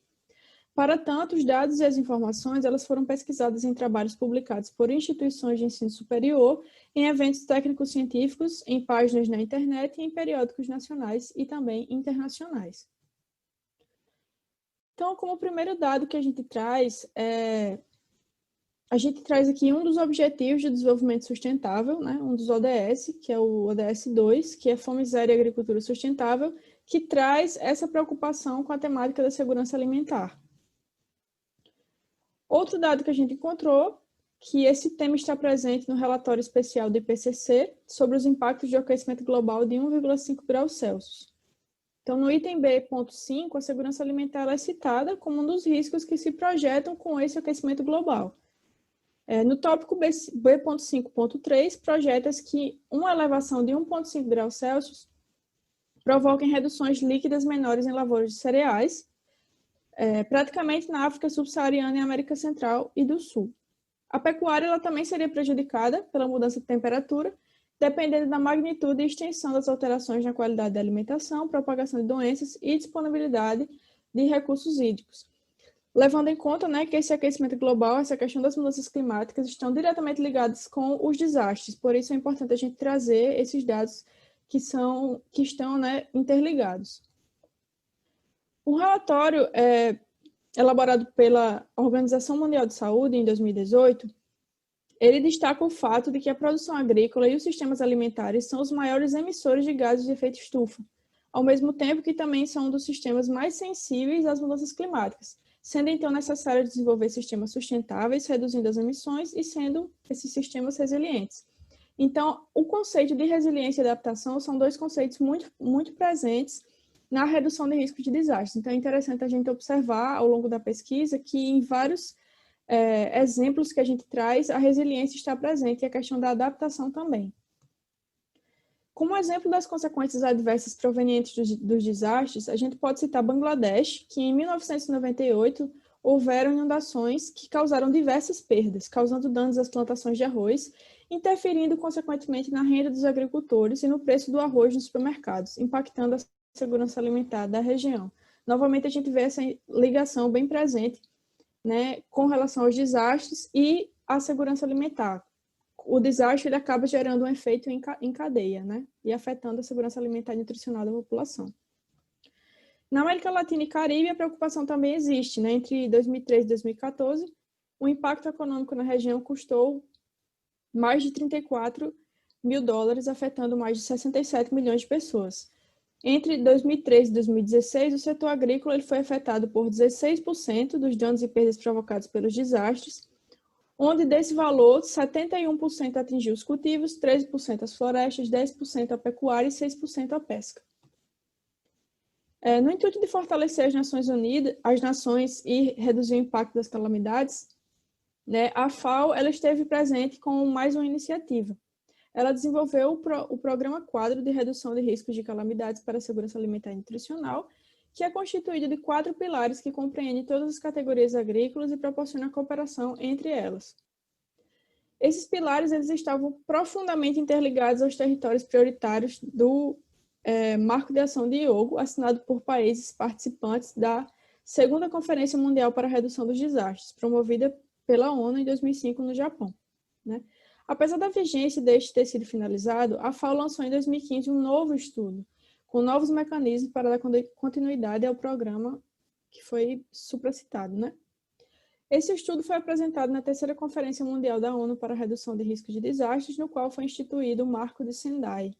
Para tanto, os dados e as informações elas foram pesquisadas em trabalhos publicados por instituições de ensino superior, em eventos técnicos científicos, em páginas na internet e em periódicos nacionais e também internacionais. Então, como primeiro dado que a gente traz aqui um dos Objetivos de Desenvolvimento Sustentável, né, um dos ODS, que é o ODS 2, que é Fome Zero e Agricultura Sustentável, que traz essa preocupação com a temática da segurança alimentar. Outro dado que a gente encontrou, que esse tema está presente no relatório especial do IPCC sobre os impactos de aquecimento global de 1,5 graus Celsius. Então, no item B.5, a segurança alimentar é citada como um dos riscos que se projetam com esse aquecimento global. No tópico B.5.3, projeta-se que uma elevação de 1,5 graus Celsius provoca reduções líquidas menores em lavouras de cereais, praticamente na África subsaariana e América Central e do Sul. A pecuária ela também seria prejudicada pela mudança de temperatura, dependendo da magnitude e extensão das alterações na qualidade da alimentação, propagação de doenças e disponibilidade de recursos hídricos. Levando em conta, né, que esse aquecimento global, essa questão das mudanças climáticas estão diretamente ligadas com os desastres, por isso é importante a gente trazer esses dados que estão, né, interligados. Um relatório elaborado pela Organização Mundial de Saúde em 2018, ele destaca o fato de que a produção agrícola e os sistemas alimentares são os maiores emissores de gases de efeito estufa, ao mesmo tempo que também são um dos sistemas mais sensíveis às mudanças climáticas, sendo então necessário desenvolver sistemas sustentáveis, reduzindo as emissões e sendo esses sistemas resilientes. Então, o conceito de resiliência e adaptação são dois conceitos muito presentes na redução de risco de desastres. Então, é interessante a gente observar ao longo da pesquisa que em vários exemplos que a gente traz, a resiliência está presente e a questão da adaptação também. Como exemplo das consequências adversas provenientes dos desastres, a gente pode citar Bangladesh, que em 1998 houveram inundações que causaram diversas perdas, causando danos às plantações de arroz, interferindo consequentemente na renda dos agricultores e no preço do arroz nos supermercados, impactando a segurança alimentar da região. Novamente, a gente vê essa ligação bem presente, né, com relação aos desastres e à segurança alimentar. O desastre ele acaba gerando um efeito em cadeia, né, e afetando a segurança alimentar e nutricional da população. Na América Latina e Caribe, a preocupação também existe, né? Entre 2003 e 2014, o impacto econômico na região custou mais de 34 mil dólares, afetando mais de 67 milhões de pessoas. Entre 2013 e 2016, o setor agrícola ele foi afetado por 16% dos danos e perdas provocados pelos desastres, onde desse valor, 71% atingiu os cultivos, 13% as florestas, 10% a pecuária e 6% a pesca. No intuito de fortalecer as Nações Unidas, as nações e reduzir o impacto das calamidades, né, a FAO ela esteve presente com mais uma iniciativa. Ela desenvolveu o Programa Quadro de Redução de Riscos de Calamidades para a Segurança Alimentar e Nutricional, que é constituído de 4 pilares que compreendem todas as categorias agrícolas e proporciona cooperação entre elas. Esses pilares eles estavam profundamente interligados aos territórios prioritários do Marco de Ação de Hyogo, assinado por países participantes da Segunda Conferência Mundial para a Redução dos Desastres, promovida pela ONU em 2005 no Japão, né? Apesar da vigência deste ter sido finalizado, a FAO lançou em 2015 um novo estudo, com novos mecanismos para dar continuidade ao programa que foi supracitado, né? Esse estudo foi apresentado na terceira Conferência Mundial da ONU para a Redução de Riscos de Desastres, no qual foi instituído o Marco de Sendai.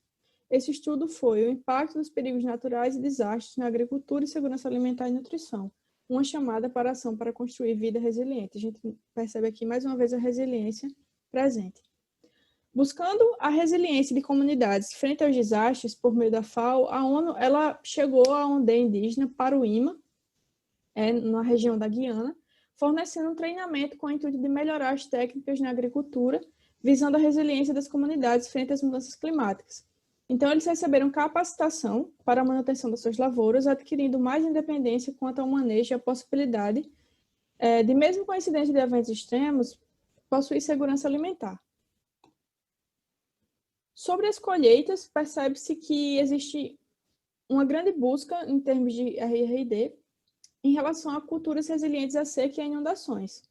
Esse estudo foi o impacto dos perigos naturais e desastres na agricultura e segurança alimentar e nutrição, uma chamada para ação para construir vida resiliente. A gente percebe aqui mais uma vez a resiliência presente. Buscando a resiliência de comunidades frente aos desastres por meio da FAO, a ONU ela chegou à aldeia indígena Paruíma, na região da Guiana, fornecendo um treinamento com o intuito de melhorar as técnicas na agricultura, visando a resiliência das comunidades frente às mudanças climáticas. Então, eles receberam capacitação para a manutenção das suas lavouras, adquirindo mais independência quanto ao manejo e a possibilidade de, mesmo com a incidência de eventos extremos, possuir segurança alimentar. Sobre as colheitas, percebe-se que existe uma grande busca em termos de RRD em relação a culturas resilientes à seca e a inundações.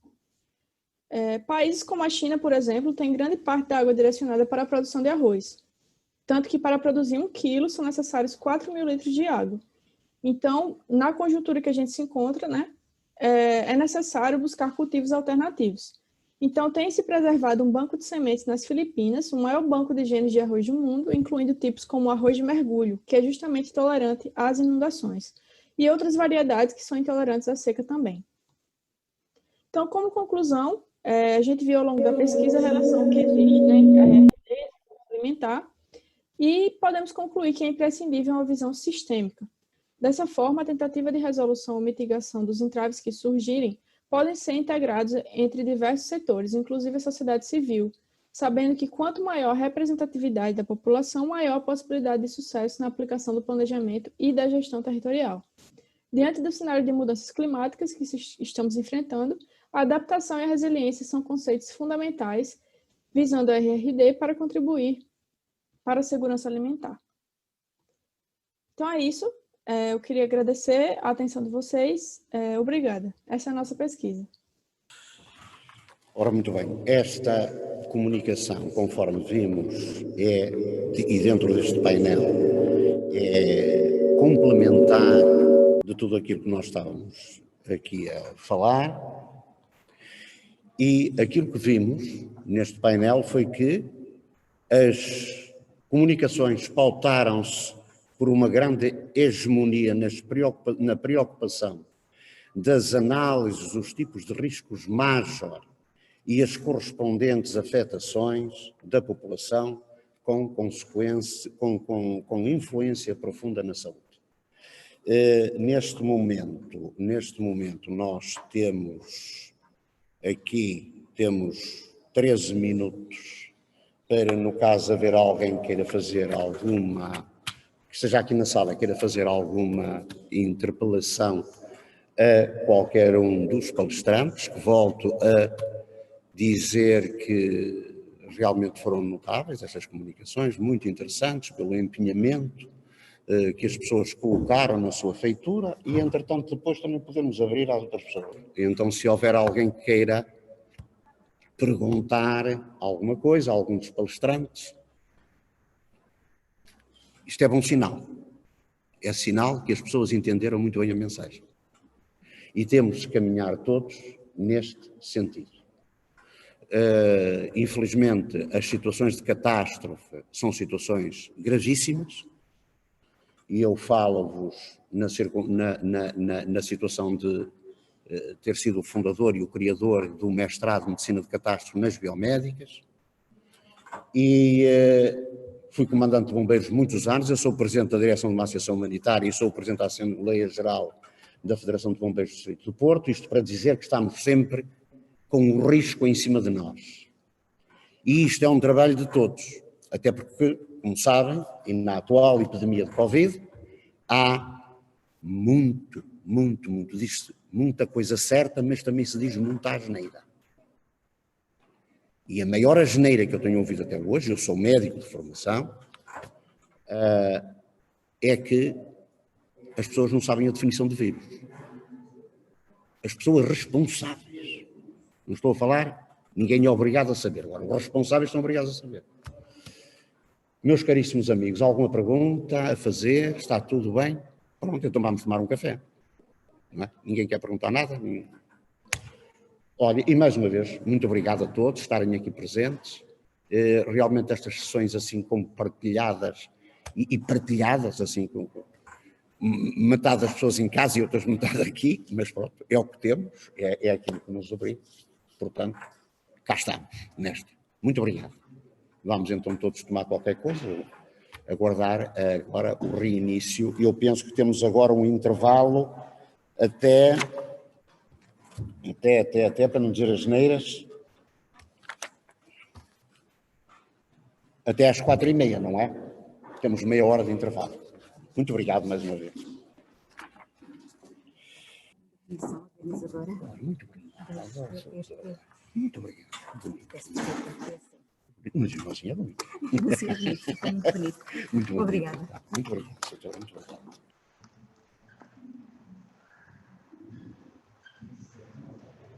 Países como a China, por exemplo, têm grande parte da água direcionada para a produção de arroz. Tanto que para produzir 1 quilo são necessários 4.000 litros de água. Então, na conjuntura que a gente se encontra, né, é necessário buscar cultivos alternativos. Então, tem-se preservado um banco de sementes nas Filipinas, o maior banco de genes de arroz do mundo, incluindo tipos como o arroz de mergulho, que é justamente tolerante às inundações, e outras variedades que são intolerantes à seca também. Então, como conclusão, a gente viu ao longo da pesquisa a relação que existe, né, entre a RRD e a segurança alimentar, e podemos concluir que é imprescindível uma visão sistêmica. Dessa forma, a tentativa de resolução ou mitigação dos entraves que surgirem podem ser integrados entre diversos setores, inclusive a sociedade civil, sabendo que quanto maior a representatividade da população, maior a possibilidade de sucesso na aplicação do planejamento e da gestão territorial. Diante do cenário de mudanças climáticas que estamos enfrentando, a adaptação e a resiliência são conceitos fundamentais, visando a RRD para contribuir para a segurança alimentar. Então é isso. Eu queria agradecer a atenção de vocês. Obrigada. Essa é a nossa pesquisa.
Ora, muito bem. Esta comunicação, conforme vimos, e dentro deste painel, é complementar de tudo aquilo que nós estávamos aqui a falar. E aquilo que vimos neste painel foi que as comunicações pautaram-se por uma grande hegemonia na preocupação das análises dos tipos de riscos major e as correspondentes afetações da população com influência profunda na saúde. Neste momento nós temos 13 minutos para, no caso, haver alguém que queira fazer que esteja aqui na sala, queira fazer alguma interpelação a qualquer um dos palestrantes, que volto a dizer que realmente foram notáveis estas comunicações, muito interessantes pelo empenhamento que as pessoas colocaram na sua feitura e, entretanto, depois também podemos abrir às outras pessoas. Então, se houver alguém que queira perguntar alguma coisa a algum dos palestrantes, isto é bom sinal. É sinal que as pessoas entenderam muito bem a mensagem. E temos que caminhar todos neste sentido. Infelizmente, as situações de catástrofe são situações gravíssimas, e eu falo-vos na situação de ter sido o fundador e o criador do mestrado de Medicina de Catástrofe nas Biomédicas, e fui comandante de bombeiros muitos anos. Eu sou presidente da direção de uma associação humanitária e sou presidente da Assembleia Geral da Federação de Bombeiros do Distrito do Porto, isto para dizer que estamos sempre com o risco em cima de nós. E isto é um trabalho de todos, até porque, como sabem, e na atual epidemia de Covid, há muita coisa certa, mas também se diz muita asneira. E a maior asneira que eu tenho ouvido até hoje, eu sou médico de formação, é que as pessoas não sabem a definição de vírus. As pessoas responsáveis. Não estou a falar, ninguém é obrigado a saber. Agora, os responsáveis são obrigados a saber. Meus caríssimos amigos, alguma pergunta a fazer? Está tudo bem? Pronto, então vamos tomar um café. Não é? Ninguém quer perguntar nada? Olha, e mais uma vez, muito obrigado a todos estarem aqui presentes. Realmente estas sessões assim como partilhadas e partilhadas assim com metade das pessoas em casa e outras metade aqui, mas pronto, é o que temos, é aquilo que nos abriu. Portanto, cá estamos, nesta. Muito obrigado. Vamos então todos tomar qualquer coisa, aguardar agora o reinício. Eu penso que temos agora um intervalo até para não dizer asneiras, até às 4h30, não é? Temos meia hora de intervalo. Muito obrigado mais uma vez.
Muito obrigado.
Muito obrigado. Mas assim é bonito.
Muito bonito.
Muito
Obrigada.
Muito obrigado. Muito obrigado.